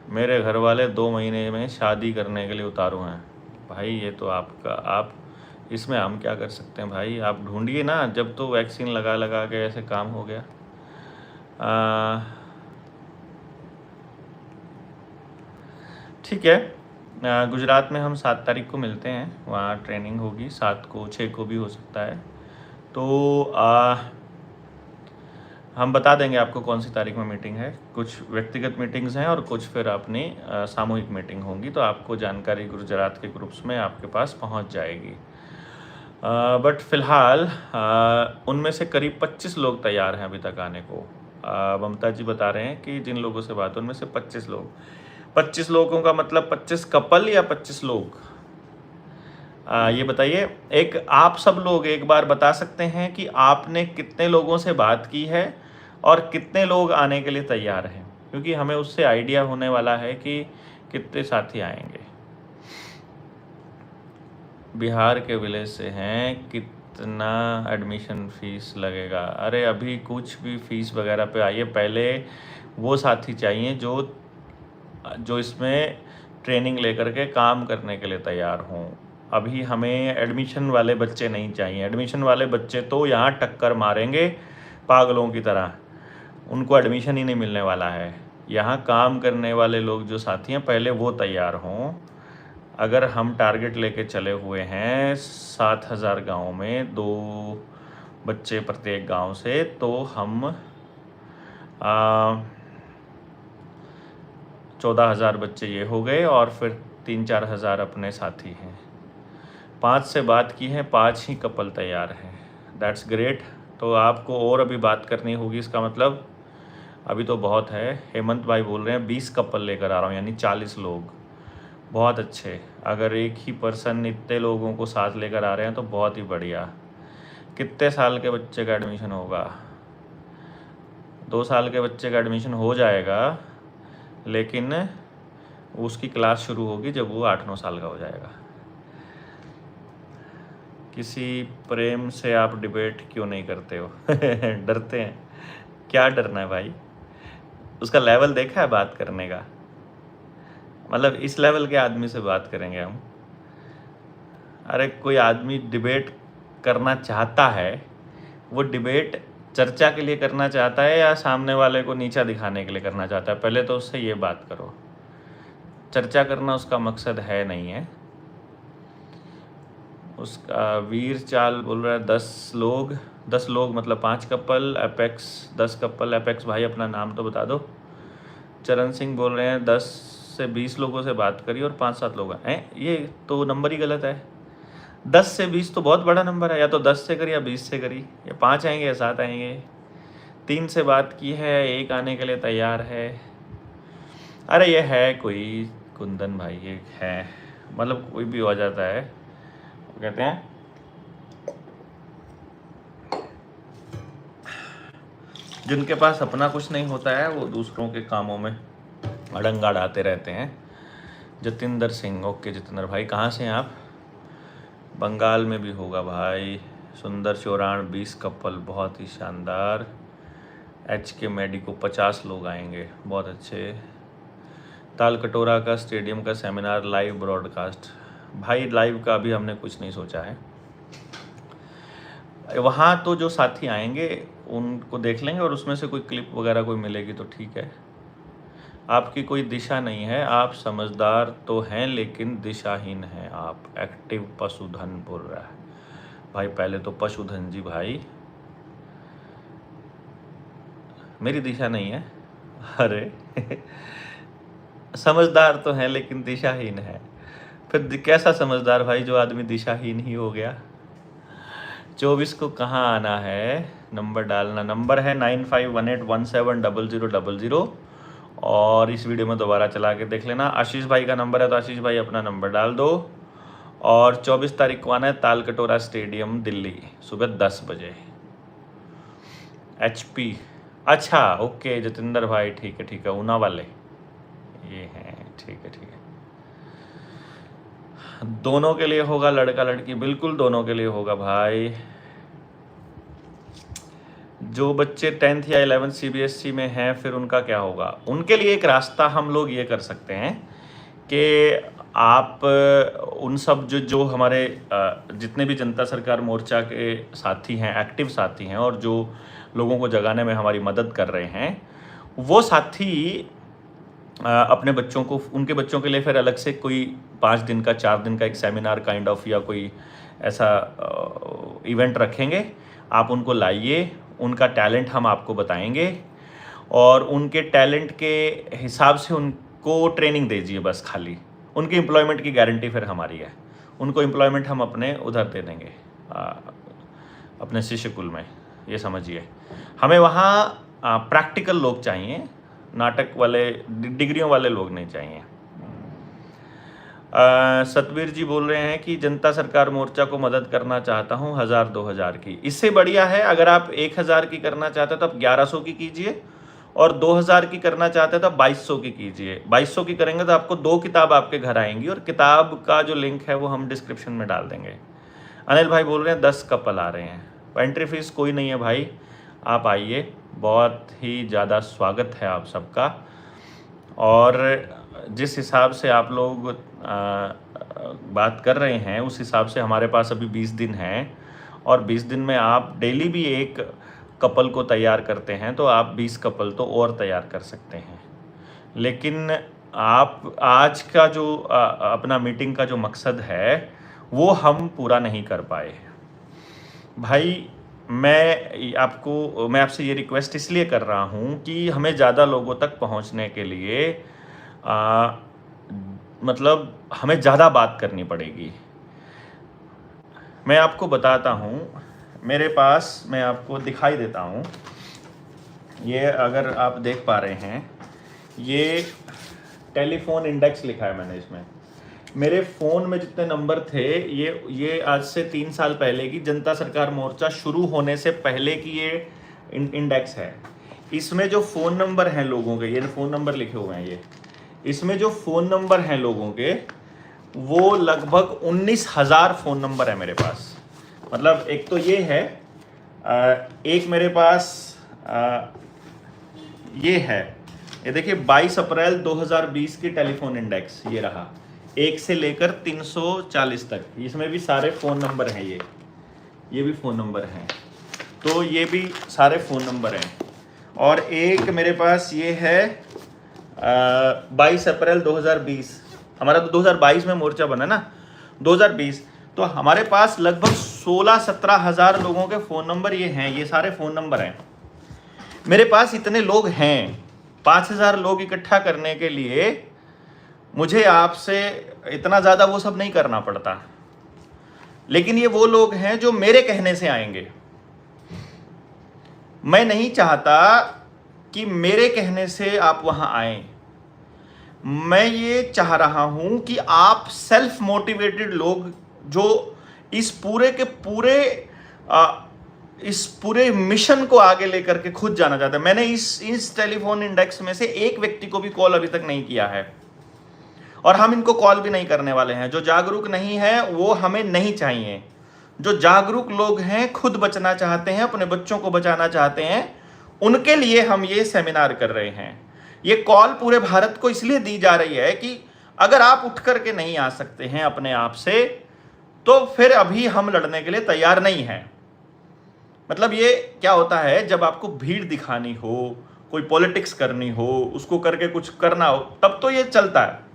मेरे घर वाले 2 महीने में शादी करने के लिए उतारू हैं। भाई ये तो आप इसमें हम क्या कर सकते हैं भाई, आप ढूंढिए ना। जब तो वैक्सीन लगा लगा के ऐसे काम हो गया। ठीक है, गुजरात में हम 7 तारीख को मिलते हैं, वहाँ ट्रेनिंग होगी। 7 को, 6 को भी हो सकता है। तो हम बता देंगे आपको कौन सी तारीख में मीटिंग है। कुछ व्यक्तिगत मीटिंग्स हैं और कुछ फिर अपनी सामूहिक मीटिंग होंगी, तो आपको जानकारी गुजरात के ग्रुप्स में आपके पास पहुंच जाएगी। बट फ़िलहाल उनमें से करीब 25 लोग तैयार हैं अभी तक आने को। ममता जी बता रहे हैं कि जिन लोगों से बात, उनमें से 25 लोग। 25 लोगों का मतलब 25 कपल या 25 लोग? ये बताइए। एक आप सब लोग एक बार बता सकते हैं कि आपने कितने लोगों से बात की है और कितने लोग आने के लिए तैयार हैं, क्योंकि हमें उससे आइडिया होने वाला है कि कितने साथी आएंगे। बिहार के विलेज से हैं, कितना एडमिशन फ़ीस लगेगा? अरे अभी कुछ भी फ़ीस वगैरह पे आइए, पहले वो साथी चाहिए जो इसमें ट्रेनिंग लेकर के काम करने के लिए तैयार हों। अभी हमें एडमिशन वाले बच्चे नहीं चाहिए। एडमिशन वाले बच्चे तो यहाँ टक्कर मारेंगे पागलों की तरह, उनको एडमिशन ही नहीं मिलने वाला है। यहाँ काम करने वाले लोग जो साथी हैं पहले वो तैयार हों। अगर हम टारगेट लेके चले हुए हैं 7,000 गाँव में 2 बच्चे प्रत्येक गांव से, तो हम 14,000 बच्चे ये हो गए और फिर 3-4 हज़ार अपने साथी हैं। 5 से बात की है, 5 ही कपल तैयार हैं। That's great. तो आपको और अभी बात करनी होगी, इसका मतलब अभी तो बहुत है। हेमंत भाई बोल रहे हैं 20 कपल लेकर आ रहा हूँ, यानी 40 लोग। बहुत अच्छे। अगर एक ही पर्सन इतने लोगों को साथ लेकर आ रहे हैं तो बहुत ही बढ़िया। कितने साल के बच्चे का एडमिशन होगा? 2 साल के बच्चे का एडमिशन हो जाएगा, लेकिन उसकी क्लास शुरू होगी जब वो 8-9 साल का हो जाएगा। किसी प्रेम से आप डिबेट क्यों नहीं करते हो? डरते हैं? क्या डरना है भाई? उसका लेवल देखा है बात करने का? मतलब इस लेवल के आदमी से बात करेंगे हम? अरे कोई आदमी डिबेट करना चाहता है, वो डिबेट चर्चा के लिए करना चाहता है या सामने वाले को नीचा दिखाने के लिए करना चाहता है? पहले तो उससे ये बात करो। चर्चा करना उसका मकसद है नहीं है। उसका वीर चाल बोल रहा है 10 लोग मतलब 5 कपल। Apex 10 couple. एपेक्स भाई अपना नाम तो बता दो। चरण सिंह बोल रहे हैं 10 से 20 लोगों से बात करी और 5-7 लोग हैं। ये तो नंबर ही गलत है। 10 से 20 तो बहुत बड़ा नंबर है। या तो 10 से करी या 20 से करी, या 5 आएंगे या 7 आएंगे। 3 से बात की है, 1 आने के लिए तैयार है। अरे ये है कोई कुंदन भाई, ये है, मतलब कोई भी हो जाता है। कहते हैं जिनके पास अपना कुछ नहीं होता है वो दूसरों के कामों में अड़ंगा डालते रहते हैं। जतिंदर सिंह, ओके जतिंदर भाई, कहाँ से हैं आप? बंगाल में भी होगा भाई। सुंदर चौरान 20 कपल, बहुत ही शानदार। HK मेडिको 50 लोग आएंगे, बहुत अच्छे। ताल कटोरा का स्टेडियम का सेमिनार लाइव ब्रॉडकास्ट। भाई लाइव का अभी हमने कुछ नहीं सोचा है। वहाँ तो जो साथी आएंगे उनको देख लेंगे और उसमें से कोई क्लिप वगैरह कोई मिलेगी तो ठीक है। आपकी कोई दिशा नहीं है, आप समझदार तो हैं लेकिन दिशाहीन हैं आप। एक्टिव पशुधन बोल रहा है भाई। पहले तो पशुधन जी भाई, मेरी दिशा नहीं है। अरे समझदार तो हैं लेकिन दिशाहीन है। फिर कैसा समझदार भाई जो आदमी दिशाहीन ही हो गया? 24 को कहाँ आना है? नंबर डालना। नंबर है 9518170000। और इस वीडियो में दोबारा चला के देख लेना। आशीष भाई का नंबर है तो आशीष भाई अपना नंबर डाल दो। और 24 तारीख को आना है ताल कटोरा स्टेडियम दिल्ली, सुबह 10 बजे। HP, अच्छा ओके जतिंदर भाई, ठीक है ऊना वाले ये हैं, ठीक है। दोनों के लिए होगा, लड़का लड़की बिल्कुल दोनों के लिए होगा भाई। जो बच्चे 10th या 11th CBSE में हैं फिर उनका क्या होगा? उनके लिए एक रास्ता हम लोग ये कर सकते हैं कि आप उन सब जो हमारे जितने भी जनता सरकार मोर्चा के साथी हैं, एक्टिव साथी हैं और जो लोगों को जगाने में हमारी मदद कर रहे हैं, वो साथी अपने बच्चों को, उनके बच्चों के लिए फिर अलग से कोई 5 दिन का 4 दिन का एक सेमिनार काइंड ऑफ या कोई ऐसा इवेंट रखेंगे। आप उनको लाइए, उनका टैलेंट हम आपको बताएंगे और उनके टैलेंट के हिसाब से उनको ट्रेनिंग दीजिए बस खाली। उनकी एम्प्लॉयमेंट की गारंटी फिर हमारी है। उनको एम्प्लॉयमेंट हम अपने उधर दे देंगे, अपने शिष्य कुल में। ये समझिए, हमें वहाँ प्रैक्टिकल लोग चाहिए, नाटक वाले डिग्रियों वाले लोग नहीं चाहिए। सतबीर जी बोल रहे हैं कि जनता सरकार मोर्चा को मदद करना चाहता हूं 1000-2000 की। इससे बढ़िया है, अगर आप 1000 की करना चाहते हो तो आप 1100 की कीजिए और 2000 की करना चाहते हो तो आप 2200 की कीजिए। 2200 की करेंगे तो आपको 2 किताब आपके घर आएंगी और किताब का जो लिंक है वो हम डिस्क्रिप्शन में डाल देंगे। अनिल भाई बोल रहे हैं 10 कपल आ रहे हैं। एंट्री फीस कोई नहीं है भाई, आप आइए, बहुत ही ज़्यादा स्वागत है आप सबका। और जिस हिसाब से आप लोग बात कर रहे हैं उस हिसाब से हमारे पास अभी 20 दिन हैं और 20 दिन में आप डेली भी एक कपल को तैयार करते हैं तो आप 20 कपल तो और तैयार कर सकते हैं। लेकिन आप आज का जो अपना मीटिंग का जो मकसद है वो हम पूरा नहीं कर पाए भाई। मैं आपसे ये रिक्वेस्ट इसलिए कर रहा हूँ कि हमें ज़्यादा लोगों तक पहुँचने के लिए मतलब हमें ज़्यादा बात करनी पड़ेगी। मैं आपको बताता हूँ, मेरे पास, मैं आपको दिखाई देता हूँ, ये अगर आप देख पा रहे हैं, ये टेलीफोन इंडेक्स लिखा है मैंने इसमें। मेरे फ़ोन में जितने नंबर थे ये आज से 3 साल पहले की जनता सरकार मोर्चा शुरू होने से पहले की ये इंडेक्स है। इसमें जो फ़ोन नंबर हैं लोगों के, ये फ़ोन नंबर लिखे हुए हैं, ये इसमें जो फ़ोन नंबर हैं लोगों के वो लगभग 19,000 फ़ोन नंबर है मेरे पास। मतलब एक तो ये है, एक मेरे पास ये है, ये देखिए 22 अप्रैल 2020 की टेलीफोन इंडेक्स, ये रहा 1 से लेकर 340 तक। इसमें भी सारे फ़ोन नंबर हैं, ये भी फ़ोन नंबर हैं, तो ये भी सारे फ़ोन नंबर हैं। और एक मेरे पास ये है 22 अप्रैल 2020, हमारा तो 2022 में मोर्चा बना ना, 2020, तो हमारे पास लगभग 16-17 हज़ार लोगों के फ़ोन नंबर ये हैं। ये सारे फ़ोन नंबर हैं मेरे पास। इतने लोग हैं, 5000 लोग इकट्ठा करने के लिए मुझे आपसे इतना ज़्यादा वो सब नहीं करना पड़ता। लेकिन ये वो लोग हैं जो मेरे कहने से आएंगे। मैं नहीं चाहता कि मेरे कहने से आप वहां आए। मैं ये चाह रहा हूं कि आप सेल्फ मोटिवेटेड लोग जो इस पूरे मिशन को आगे लेकर के खुद जाना चाहते हैं। मैंने इस टेलीफोन इंडेक्स में से एक व्यक्ति को भी कॉल अभी तक नहीं किया है और हम इनको कॉल भी नहीं करने वाले हैं। जो जागरूक नहीं है वो हमें नहीं चाहिए। जो जागरूक लोग हैं, खुद बचना चाहते हैं, अपने बच्चों को बचाना चाहते हैं, उनके लिए हम ये सेमिनार कर रहे हैं। ये कॉल पूरे भारत को इसलिए दी जा रही है कि अगर आप उठ करके नहीं आ सकते हैं अपने आप से, तो फिर अभी हम लड़ने के लिए तैयार नहीं हैं। मतलब ये क्या होता है, जब आपको भीड़ दिखानी हो, कोई पॉलिटिक्स करनी हो, उसको करके कुछ करना हो, तब तो ये चलता है।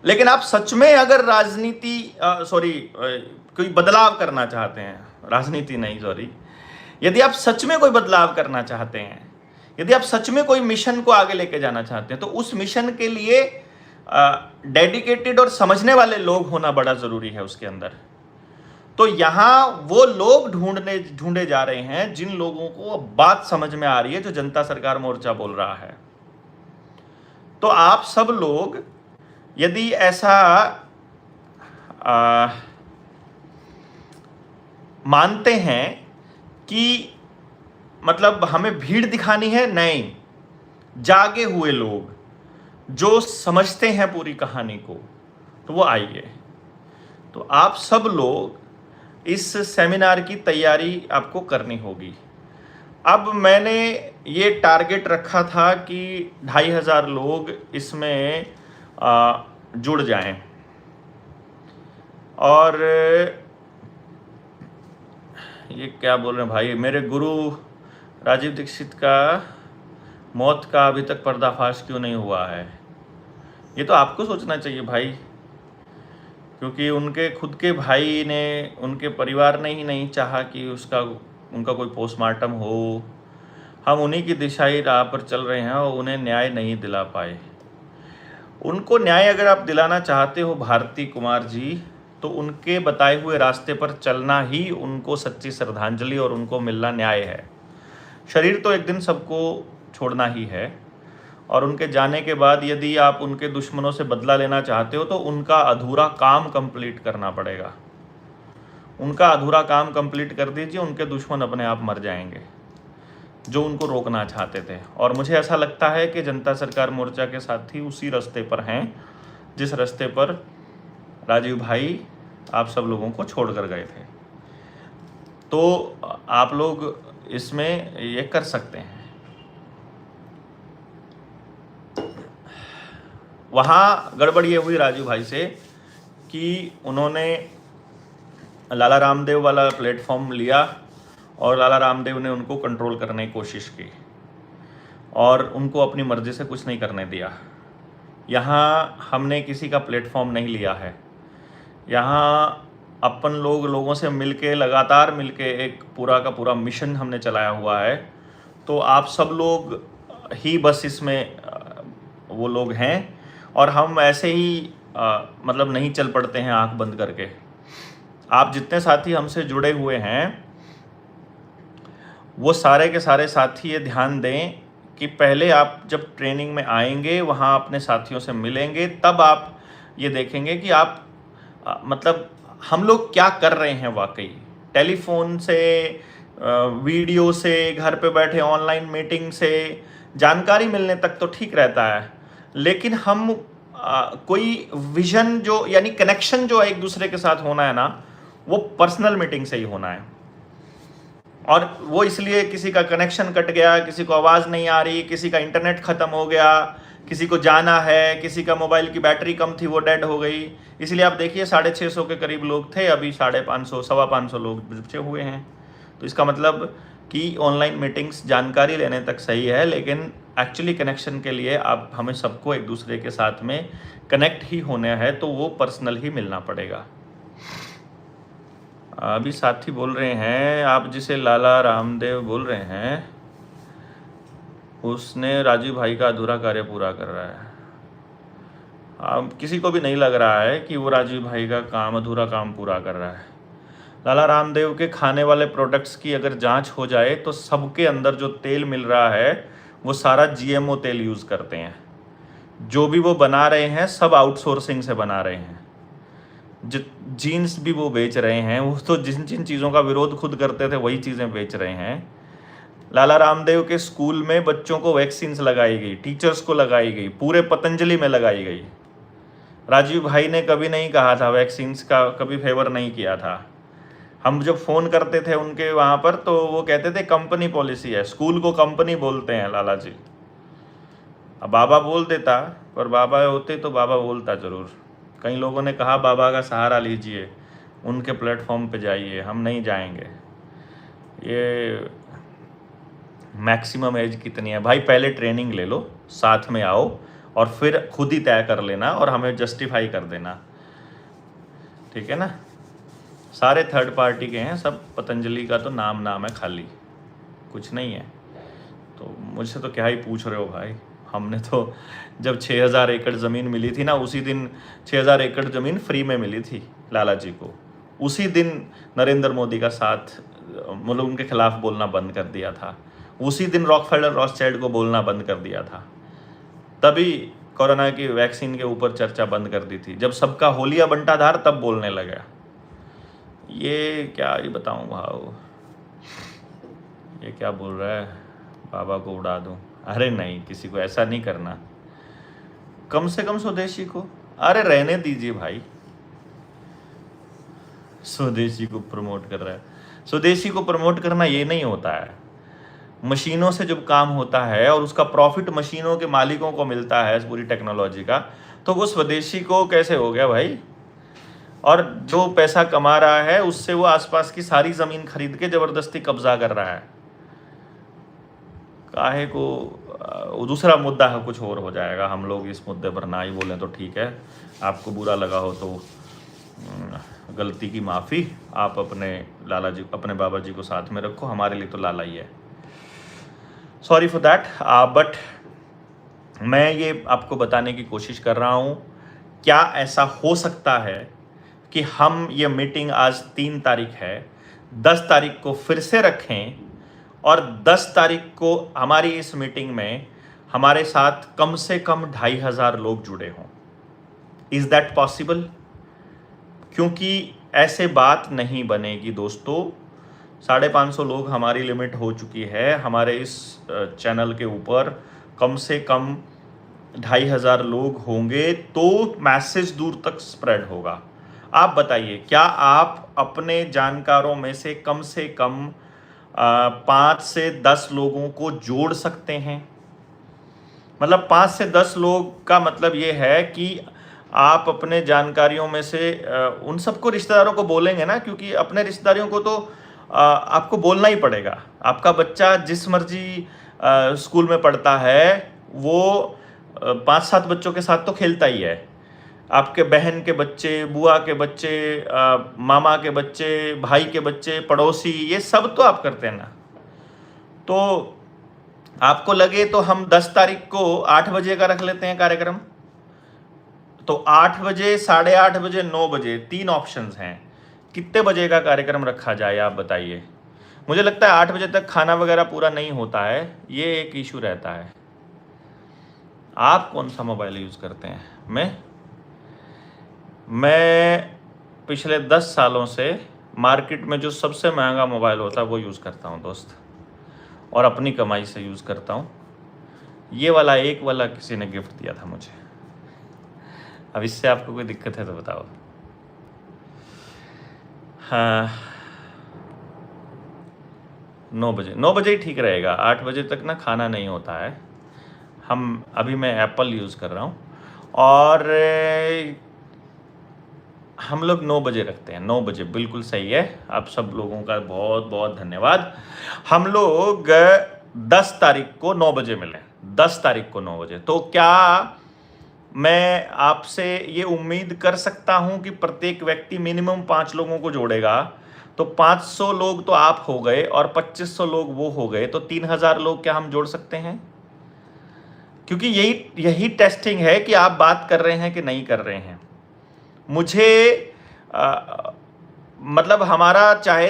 लेकिन आप सच में अगर कोई बदलाव करना चाहते हैं, राजनीति नहीं सॉरी, यदि आप सच में कोई बदलाव करना चाहते हैं, यदि आप सच में कोई मिशन को आगे लेके जाना चाहते हैं, तो उस मिशन के लिए डेडिकेटेड और समझने वाले लोग होना बड़ा जरूरी है उसके अंदर। तो यहां वो लोग ढूंढे जा रहे हैं जिन लोगों को बात समझ में आ रही है जो जनता सरकार मोर्चा बोल रहा है। तो आप सब लोग यदि ऐसा मानते हैं कि मतलब हमें भीड़ दिखानी है, नहीं, जागे हुए लोग जो समझते हैं पूरी कहानी को, तो वो आइए। तो आप सब लोग इस सेमिनार की तैयारी आपको करनी होगी। अब मैंने ये टारगेट रखा था कि 2500 लोग इसमें जुड़ जाएं, और ये क्या बोल रहे हैं भाई, मेरे गुरु राजीव दीक्षित का मौत का अभी तक पर्दाफाश क्यों नहीं हुआ है? ये तो आपको सोचना चाहिए भाई, क्योंकि उनके खुद के भाई ने, उनके परिवार ने ही नहीं चाहा कि उनका कोई पोस्टमार्टम हो। हम उन्हीं की दिशाई राह पर चल रहे हैं और उन्हें न्याय नहीं दिला पाए। उनको न्याय अगर आप दिलाना चाहते हो भारती कुमार जी, तो उनके बताए हुए रास्ते पर चलना ही उनको सच्ची श्रद्धांजलि और उनको मिलना न्याय है। शरीर तो एक दिन सबको छोड़ना ही है, और उनके जाने के बाद यदि आप उनके दुश्मनों से बदला लेना चाहते हो तो उनका अधूरा काम कंप्लीट करना पड़ेगा। उनका अधूरा काम कंप्लीट कर दीजिए, उनके दुश्मन अपने आप मर जाएंगे जो उनको रोकना चाहते थे। और मुझे ऐसा लगता है कि जनता सरकार मोर्चा के साथी उसी रास्ते पर हैं जिस रास्ते पर राजीव भाई आप सब लोगों को छोड़ कर गए थे। तो आप लोग इसमें ये कर सकते हैं। वहाँ गड़बड़ ये हुई राजीव भाई से कि उन्होंने लाला रामदेव वाला प्लेटफॉर्म लिया और लाला रामदेव ने उनको कंट्रोल करने की कोशिश की और उनको अपनी मर्जी से कुछ नहीं करने दिया। यहाँ हमने किसी का प्लेटफॉर्म नहीं लिया है। यहाँ अपन लोगों से मिलके, लगातार मिलके एक पूरा का पूरा मिशन हमने चलाया हुआ है। तो आप सब लोग ही बस इसमें वो लोग हैं, और हम ऐसे ही मतलब नहीं चल पड़ते हैं आंख बंद करके। आप जितने साथी हमसे जुड़े हुए हैं वो सारे के सारे साथी ये ध्यान दें कि पहले आप जब ट्रेनिंग में आएंगे, वहाँ अपने साथियों से मिलेंगे, तब आप ये देखेंगे कि आप मतलब हम लोग क्या कर रहे हैं वाकई। टेलीफोन से, वीडियो से, घर पे बैठे ऑनलाइन मीटिंग से जानकारी मिलने तक तो ठीक रहता है, लेकिन हम कोई विजन जो यानी कनेक्शन जो एक दूसरे के साथ होना है ना, वो पर्सनल मीटिंग से ही होना है। और वो इसलिए किसी का कनेक्शन कट गया, किसी को आवाज़ नहीं आ रही, किसी का इंटरनेट ख़त्म हो गया, किसी को जाना है, किसी का मोबाइल की बैटरी कम थी वो डेड हो गई, इसलिए आप देखिए 650 के करीब लोग थे, अभी 550, 525 लोग बचे हुए हैं। तो इसका मतलब कि ऑनलाइन मीटिंग्स जानकारी लेने तक सही है, लेकिन एक्चुअली कनेक्शन के लिए आप हमें सबको एक दूसरे के साथ में कनेक्ट ही होना है, तो वो पर्सनल ही मिलना पड़ेगा। अभी साथी बोल रहे हैं, आप जिसे लाला रामदेव बोल रहे हैं उसने राजीव भाई का अधूरा कार्य पूरा कर रहा है। अब किसी को भी नहीं लग रहा है कि वो राजीव भाई का अधूरा काम पूरा कर रहा है। लाला रामदेव के खाने वाले प्रोडक्ट्स की अगर जांच हो जाए तो सबके अंदर जो तेल मिल रहा है वो सारा GMO तेल यूज़ करते हैं। जो भी वो बना रहे हैं सब आउटसोर्सिंग से बना रहे हैं। जीन्स भी वो बेच रहे हैं, वो तो जिन जिन चीज़ों का विरोध खुद करते थे वही चीज़ें बेच रहे हैं। लाला रामदेव के स्कूल में बच्चों को वैक्सीन्स लगाई गई, टीचर्स को लगाई गई, पूरे पतंजलि में लगाई गई। राजीव भाई ने कभी नहीं कहा था, वैक्सीन्स का कभी फेवर नहीं किया था। हम जब फ़ोन करते थे उनके वहाँ पर तो वो कहते थे कंपनी पॉलिसी है, स्कूल को कंपनी बोलते हैं लाला जी। अब बाबा बोल देता, पर बाबा होते तो बाबा बोलता ज़रूर। कई लोगों ने कहा बाबा का सहारा लीजिए, उनके प्लेटफॉर्म पे जाइए, हम नहीं जाएंगे। ये मैक्सिमम एज कितनी है भाई? पहले ट्रेनिंग ले लो, साथ में आओ और फिर खुद ही तय कर लेना और हमें जस्टिफाई कर देना, ठीक है ना। सारे थर्ड पार्टी के हैं सब, पतंजलि का तो नाम है खाली, कुछ नहीं है। तो मुझसे तो क्या ही पूछ रहे हो भाई। हमने तो जब 6000 एकड़ ज़मीन मिली थी ना, उसी दिन 6000 एकड़ ज़मीन फ्री में मिली थी लाला जी को। उसी दिन नरेंद्र मोदी का साथ, मतलब उनके खिलाफ बोलना बंद कर दिया था। उसी दिन रॉकफेलर रॉथस्चाइल्ड को बोलना बंद कर दिया था। तभी कोरोना की वैक्सीन के ऊपर चर्चा बंद कर दी थी। जब सबका होलिया बंटाधार तब बोलने लगा। ये क्या ही बताऊं भाव, ये क्या बोल रहा है, बाबा को उड़ा दूं? अरे नहीं, किसी को ऐसा नहीं करना। कम से कम स्वदेशी को, अरे रहने दीजिए भाई। स्वदेशी को प्रमोट कर रहा है। स्वदेशी को प्रमोट करना ये नहीं होता है। मशीनों से जब काम होता है और उसका प्रॉफिट मशीनों के मालिकों को मिलता है इस पूरी टेक्नोलॉजी का, तो वो स्वदेशी को कैसे हो गया भाई? और जो पैसा कमा रहा है उससे वो आसपास की सारी जमीन खरीद के जबरदस्ती कब्जा कर रहा है। काहे को दूसरा मुद्दा है, कुछ और हो जाएगा। हम लोग इस मुद्दे पर ना ही बोलें तो ठीक है। आपको बुरा लगा हो तो गलती की माफ़ी। आप अपने लाला जी, अपने बाबा जी को साथ में रखो, हमारे लिए तो लाला ही है। Sorry for that. बट मैं ये आपको बताने की कोशिश कर रहा हूँ, क्या ऐसा हो सकता है कि हम ये मीटिंग आज 3 तारीख है, 10 तारीख को फिर से रखें और 10 तारीख को हमारी इस मीटिंग में हमारे साथ कम से कम 2500 लोग जुड़े हों। Is that possible? क्योंकि ऐसे बात नहीं बनेगी दोस्तों। 550 लोग हमारी लिमिट हो चुकी है। हमारे इस चैनल के ऊपर कम से कम 2500 लोग होंगे तो मैसेज दूर तक स्प्रेड होगा। आप बताइए, क्या आप अपने जानकारों में से कम 5 से 10 लोगों को जोड़ सकते हैं? मतलब 5 से 10 लोग का मतलब ये है कि आप अपने जानकारियों में से उन सबको रिश्तेदारों को बोलेंगे ना, क्योंकि अपने रिश्तेदारों को तो आपको बोलना ही पड़ेगा। आपका बच्चा जिस मर्जी स्कूल में पढ़ता है वो 5-7 बच्चों के साथ तो खेलता ही है। आपके बहन के बच्चे, बुआ के बच्चे, मामा के बच्चे, भाई के बच्चे, पड़ोसी, ये सब तो आप करते हैं ना। तो आपको लगे तो हम 10 तारीख को 8 बजे का रख लेते हैं कार्यक्रम। तो 8 बजे, 8:30 बजे, 9 बजे, 3 ऑप्शंस हैं। कितने बजे का कार्यक्रम रखा जाए आप बताइए। मुझे लगता है 8 बजे तक खाना वगैरह पूरा नहीं होता है, ये एक इशू रहता है। आप कौन सा मोबाइल यूज़ करते हैं? मैं पिछले 10 सालों से मार्केट में जो सबसे महंगा मोबाइल होता है वो यूज़ करता हूँ दोस्त, और अपनी कमाई से यूज़ करता हूँ। ये वाला एक वाला किसी ने गिफ्ट दिया था मुझे। अब इससे आपको कोई दिक्कत है तो बताओ। हाँ, 9 बजे ही ठीक रहेगा। 8 बजे तक ना खाना नहीं होता है। अभी मैं एप्पल यूज़ कर रहा हूँ और हम लोग 9 बजे रखते हैं। 9 बजे बिल्कुल सही है। आप सब लोगों का बहुत बहुत धन्यवाद। हम लोग 10 तारीख को 9 बजे मिलें। 10 तारीख को 9 बजे। तो क्या मैं आपसे ये उम्मीद कर सकता हूं कि प्रत्येक व्यक्ति मिनिमम 5 लोगों को जोड़ेगा? तो 500 लोग तो आप हो गए और 2500 लोग वो हो गए, तो 3000 लोग क्या हम जोड़ सकते हैं? क्योंकि यही टेस्टिंग है कि आप बात कर रहे हैं कि नहीं कर रहे हैं। मुझे मतलब हमारा चाहे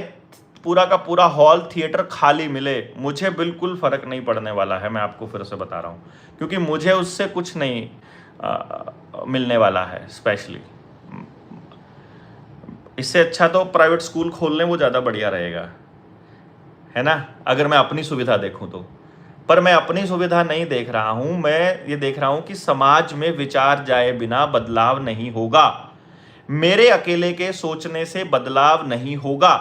पूरा का पूरा हॉल थिएटर खाली मिले, मुझे बिल्कुल फ़र्क नहीं पड़ने वाला है। मैं आपको फिर से बता रहा हूँ, क्योंकि मुझे उससे कुछ नहीं मिलने वाला है। स्पेशली इससे अच्छा तो प्राइवेट स्कूल खोल लें, वो ज़्यादा बढ़िया रहेगा, है ना, अगर मैं अपनी सुविधा देखूं तो। पर मैं अपनी सुविधा नहीं देख रहा हूं। मैं ये देख रहा हूं कि समाज में विचार जाए बिना बदलाव नहीं होगा। मेरे अकेले के सोचने से बदलाव नहीं होगा।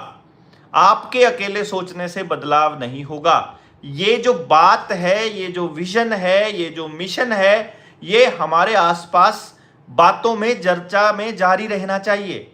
आपके अकेले सोचने से बदलाव नहीं होगा। ये जो बात है, ये जो विजन है, ये जो मिशन है, ये हमारे आसपास बातों में, चर्चा में जारी रहना चाहिए।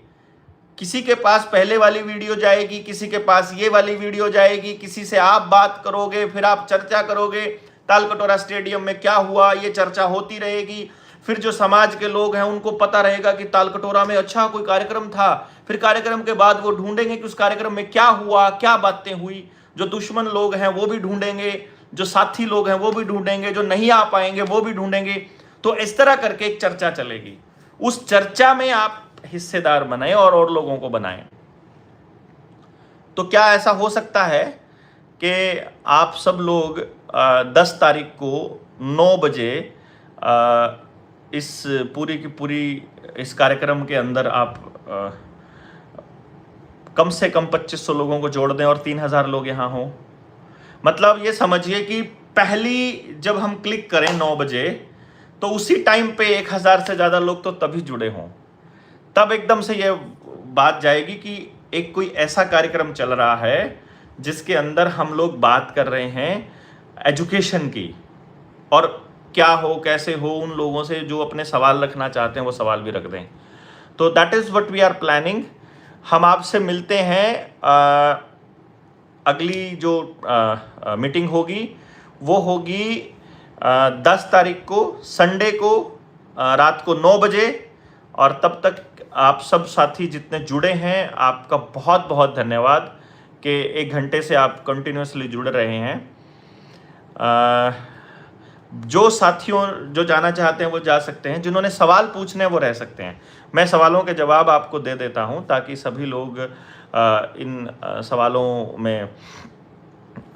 किसी के पास पहले वाली वीडियो जाएगी, किसी के पास ये वाली वीडियो जाएगी, किसी से आप बात करोगे, फिर आप चर्चा करोगे, तालकटोरा स्टेडियम में क्या हुआ, ये चर्चा होती रहेगी। फिर जो समाज के लोग हैं उनको पता रहेगा कि तालकटोरा में अच्छा कोई कार्यक्रम था। फिर कार्यक्रम के बाद वो ढूंढेंगे कि उस कार्यक्रम में क्या हुआ, क्या बातें हुई। जो दुश्मन लोग हैं वो भी ढूंढेंगे, जो साथी लोग हैं वो भी ढूंढेंगे, जो नहीं आ पाएंगे वो भी ढूंढेंगे। तो इस तरह करके एक चर्चा चलेगी। उस चर्चा में आप हिस्सेदार बनाएं और लोगों को बनाएं। तो क्या ऐसा हो सकता है कि आप सब लोग 10 तारीख को 9 बजे इस पूरी की पूरी इस कार्यक्रम के अंदर आप कम से कम 2500 लोगों को जोड़ दें और 3000 लोग यहाँ हों? मतलब ये समझिए कि पहली जब हम क्लिक करें 9 बजे, तो उसी टाइम पे 1000 से ज़्यादा लोग तो तभी जुड़े हों। तब एकदम से ये बात जाएगी कि एक कोई ऐसा कार्यक्रम चल रहा है जिसके अंदर हम लोग बात कर रहे हैं एजुकेशन की, और क्या हो कैसे हो उन लोगों से जो अपने सवाल रखना चाहते हैं वो सवाल भी रख दें। तो that is what we are planning. हम आपसे मिलते हैं अगली जो मीटिंग होगी वो होगी 10 तारीख को संडे को रात को 9 बजे। और तब तक आप सब साथी जितने जुड़े हैं आपका बहुत बहुत धन्यवाद कि 1 घंटे से आप कंटिन्यूसली जुड़ रहे हैं। जो साथियों जो जाना चाहते हैं वो जा सकते हैं, जिन्होंने सवाल पूछने हैं वो रह सकते हैं। मैं सवालों के जवाब आपको दे देता हूं ताकि सभी लोग इन सवालों में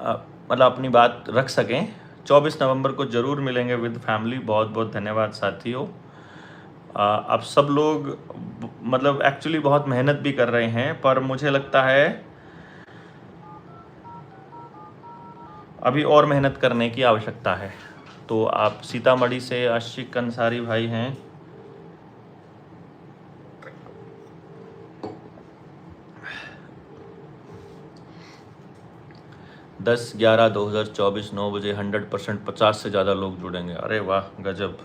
मतलब अपनी बात रख सकें। 24 नवंबर को ज़रूर मिलेंगे विद फैमिली। बहुत बहुत धन्यवाद साथियों। आप सब लोग मतलब एक्चुअली बहुत मेहनत भी कर रहे हैं, पर मुझे लगता है अभी और मेहनत करने की आवश्यकता है। तो आप सीतामढ़ी से आशिक अंसारी भाई हैं, दस 11/2024 9 बजे 100% 50 से ज़्यादा लोग जुड़ेंगे। अरे वाह गजब,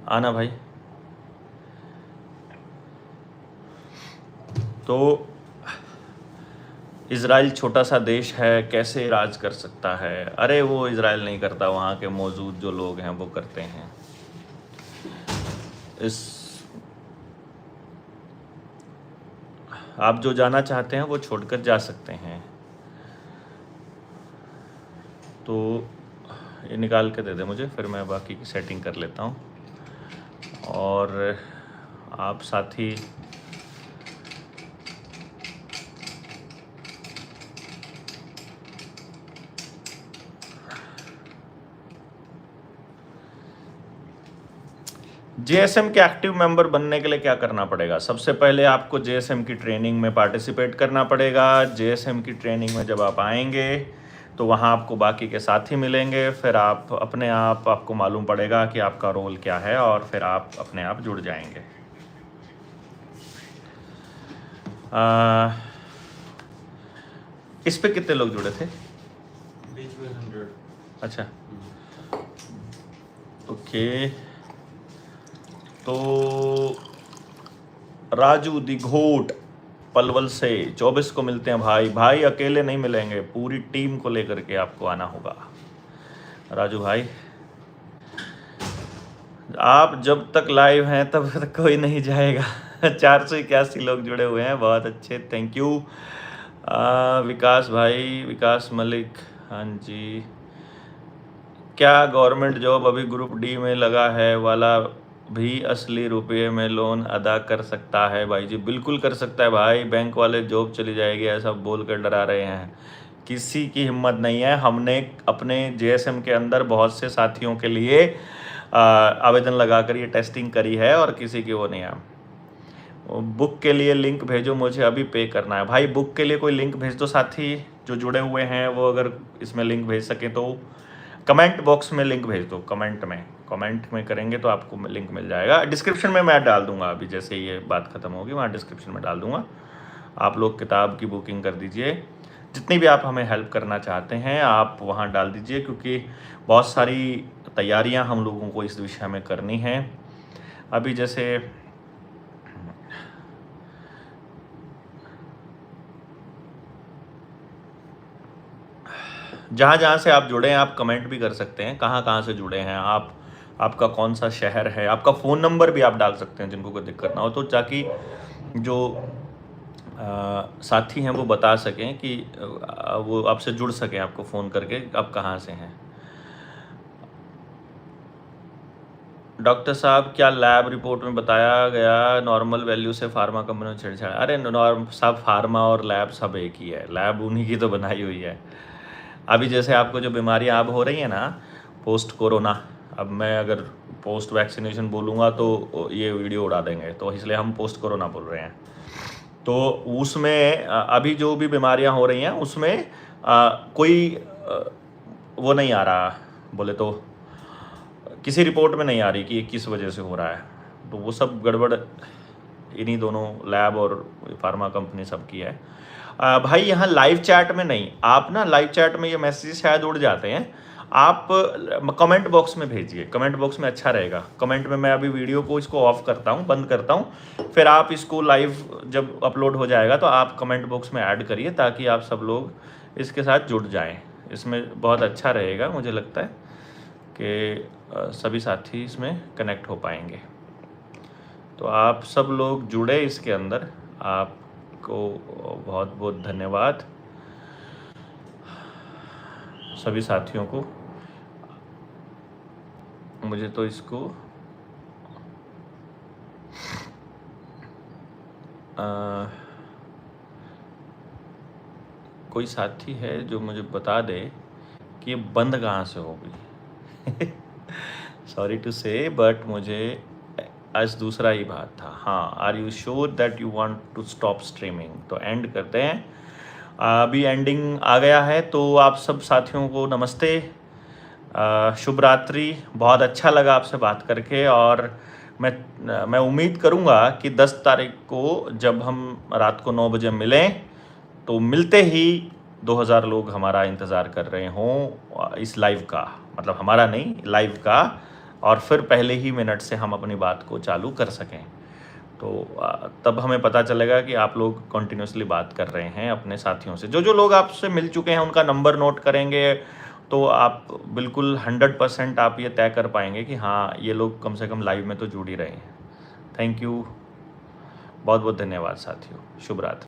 आना भाई। तो इज़राइल छोटा सा देश है, कैसे राज कर सकता है? अरे वो इज़राइल नहीं करता, वहाँ के मौजूद जो लोग हैं वो करते हैं। इस आप जो जाना चाहते हैं वो छोड़कर जा सकते हैं। तो ये निकाल के दे दे मुझे, फिर मैं बाकी की सेटिंग कर लेता हूँ। और आप साथी जेएसएम के एक्टिव मेंबर बनने के लिए क्या करना पड़ेगा? सबसे पहले आपको जेएसएम की ट्रेनिंग में पार्टिसिपेट करना पड़ेगा। जेएसएम की ट्रेनिंग में जब आप आएंगे तो वहाँ आपको बाकी के साथी मिलेंगे, फिर आप अपने आप आपको मालूम पड़ेगा कि आपका रोल क्या है और फिर आप अपने आप जुड़ जाएंगे। इस पे कितने लोग जुड़े थे? बीच में 100। अच्छा ओके। तो राजू दिघोट पलवल से 24 को मिलते हैं भाई। भाई अकेले नहीं मिलेंगे, पूरी टीम को लेकर के आपको आना होगा। राजू भाई आप जब तक लाइव हैं तब तक कोई नहीं जाएगा। 481 लोग जुड़े हुए हैं, बहुत अच्छे, थैंक यू। विकास भाई, विकास मलिक, हाँ जी। क्या गवर्नमेंट जॉब अभी ग्रुप डी में लगा है वाला भी असली रुपये में लोन अदा कर सकता है? भाई जी बिल्कुल कर सकता है भाई। बैंक वाले जॉब चली जाएगी ऐसा बोल कर डरा रहे हैं, किसी की हिम्मत नहीं है। हमने अपने जेएसएम के अंदर बहुत से साथियों के लिए आवेदन लगाकर ये टेस्टिंग करी है और किसी की वो नहीं है। बुक के लिए लिंक भेजो, मुझे अभी पे करना है। भाई बुक के लिए कोई लिंक भेज दो, साथी जो जुड़े हुए हैं वो अगर इसमें लिंक भेज सकें तो कमेंट बॉक्स में लिंक भेज दो। कमेंट में करेंगे तो आपको लिंक मिल जाएगा। डिस्क्रिप्शन में मैं डाल दूंगा, अभी जैसे ये बात ख़त्म होगी वहाँ डिस्क्रिप्शन में डाल दूंगा। आप लोग किताब की बुकिंग कर दीजिए, जितनी भी आप हमें हेल्प करना चाहते हैं आप वहाँ डाल दीजिए, क्योंकि बहुत सारी तैयारियाँ हम लोगों को इस विषय में करनी है। अभी जैसे जहाँ से आप जुड़े हैं आप कमेंट भी कर सकते हैं, कहाँ से जुड़े हैं आप, आपका कौन सा शहर है, आपका फ़ोन नंबर भी आप डाल सकते हैं जिनको कोई दिक्कत ना हो, तो ताकि जो साथी हैं वो बता सकें कि वो आपसे जुड़ सकें, आपको फ़ोन करके आप कहाँ से हैं। डॉक्टर साहब क्या लैब रिपोर्ट में बताया गया नॉर्मल वैल्यू से फार्मा कंपनी में छेड़छाड़? अरे सब फार्मा और लैब सब एक ही है, लैब उन्हीं की तो बनाई हुई है। अभी जैसे आपको जो बीमारियां अब हो रही हैं ना पोस्ट कोरोना, अब मैं अगर पोस्ट वैक्सीनेशन बोलूँगा तो ये वीडियो उड़ा देंगे, तो इसलिए हम पोस्ट कोरोना बोल रहे हैं। तो उसमें अभी जो भी बीमारियां हो रही हैं उसमें कोई वो नहीं आ रहा, बोले तो किसी रिपोर्ट में नहीं आ रही कि किस वजह से हो रहा है, तो वो सब गड़बड़ इन्हीं दोनों लैब और फार्मा कंपनी सबकी है। भाई यहाँ लाइव चैट में नहीं, आप ना लाइव चैट में ये मैसेज शायद उड़ जाते हैं, आप कमेंट बॉक्स में भेजिए, कमेंट बॉक्स में अच्छा रहेगा। कमेंट में मैं अभी वीडियो को इसको ऑफ करता हूँ, बंद करता हूँ, फिर आप इसको लाइव जब अपलोड हो जाएगा तो आप कमेंट बॉक्स में ऐड करिए ताकि आप सब लोग इसके साथ जुड़ जाएं। इसमें बहुत अच्छा रहेगा, मुझे लगता है कि सभी साथी इसमें कनेक्ट हो पाएंगे। तो आप सब लोग जुड़े इसके अंदर, आपको बहुत बहुत धन्यवाद सभी साथियों को। मुझे तो इसको कोई साथी है जो मुझे बता दे कि ये बंद कहाँ से हो गई। सॉरी टू से, बट मुझे आज दूसरा ही बात था। हाँ, are you sure that you want to stop streaming? तो एंड करते हैं, अभी एंडिंग आ गया है। तो आप सब साथियों को नमस्ते, शुभ रात्रि। बहुत अच्छा लगा आपसे बात करके, और मैं उम्मीद करूँगा कि 10 तारीख को जब हम रात को 9 बजे मिलें तो मिलते ही 2000 लोग हमारा इंतज़ार कर रहे हों इस लाइव का, मतलब हमारा नहीं, लाइव का, और फिर पहले ही मिनट से हम अपनी बात को चालू कर सकें। तो तब हमें पता चलेगा कि आप लोग कंटिन्यूसली बात कर रहे हैं अपने साथियों से। जो जो लोग आपसे मिल चुके हैं उनका नंबर नोट करेंगे तो आप बिल्कुल 100% आप ये तय कर पाएंगे कि हाँ, ये लोग कम से कम लाइव में तो जुड़ ही रहे हैं। थैंक यू, बहुत बहुत धन्यवाद साथियों, शुभ रात्रि।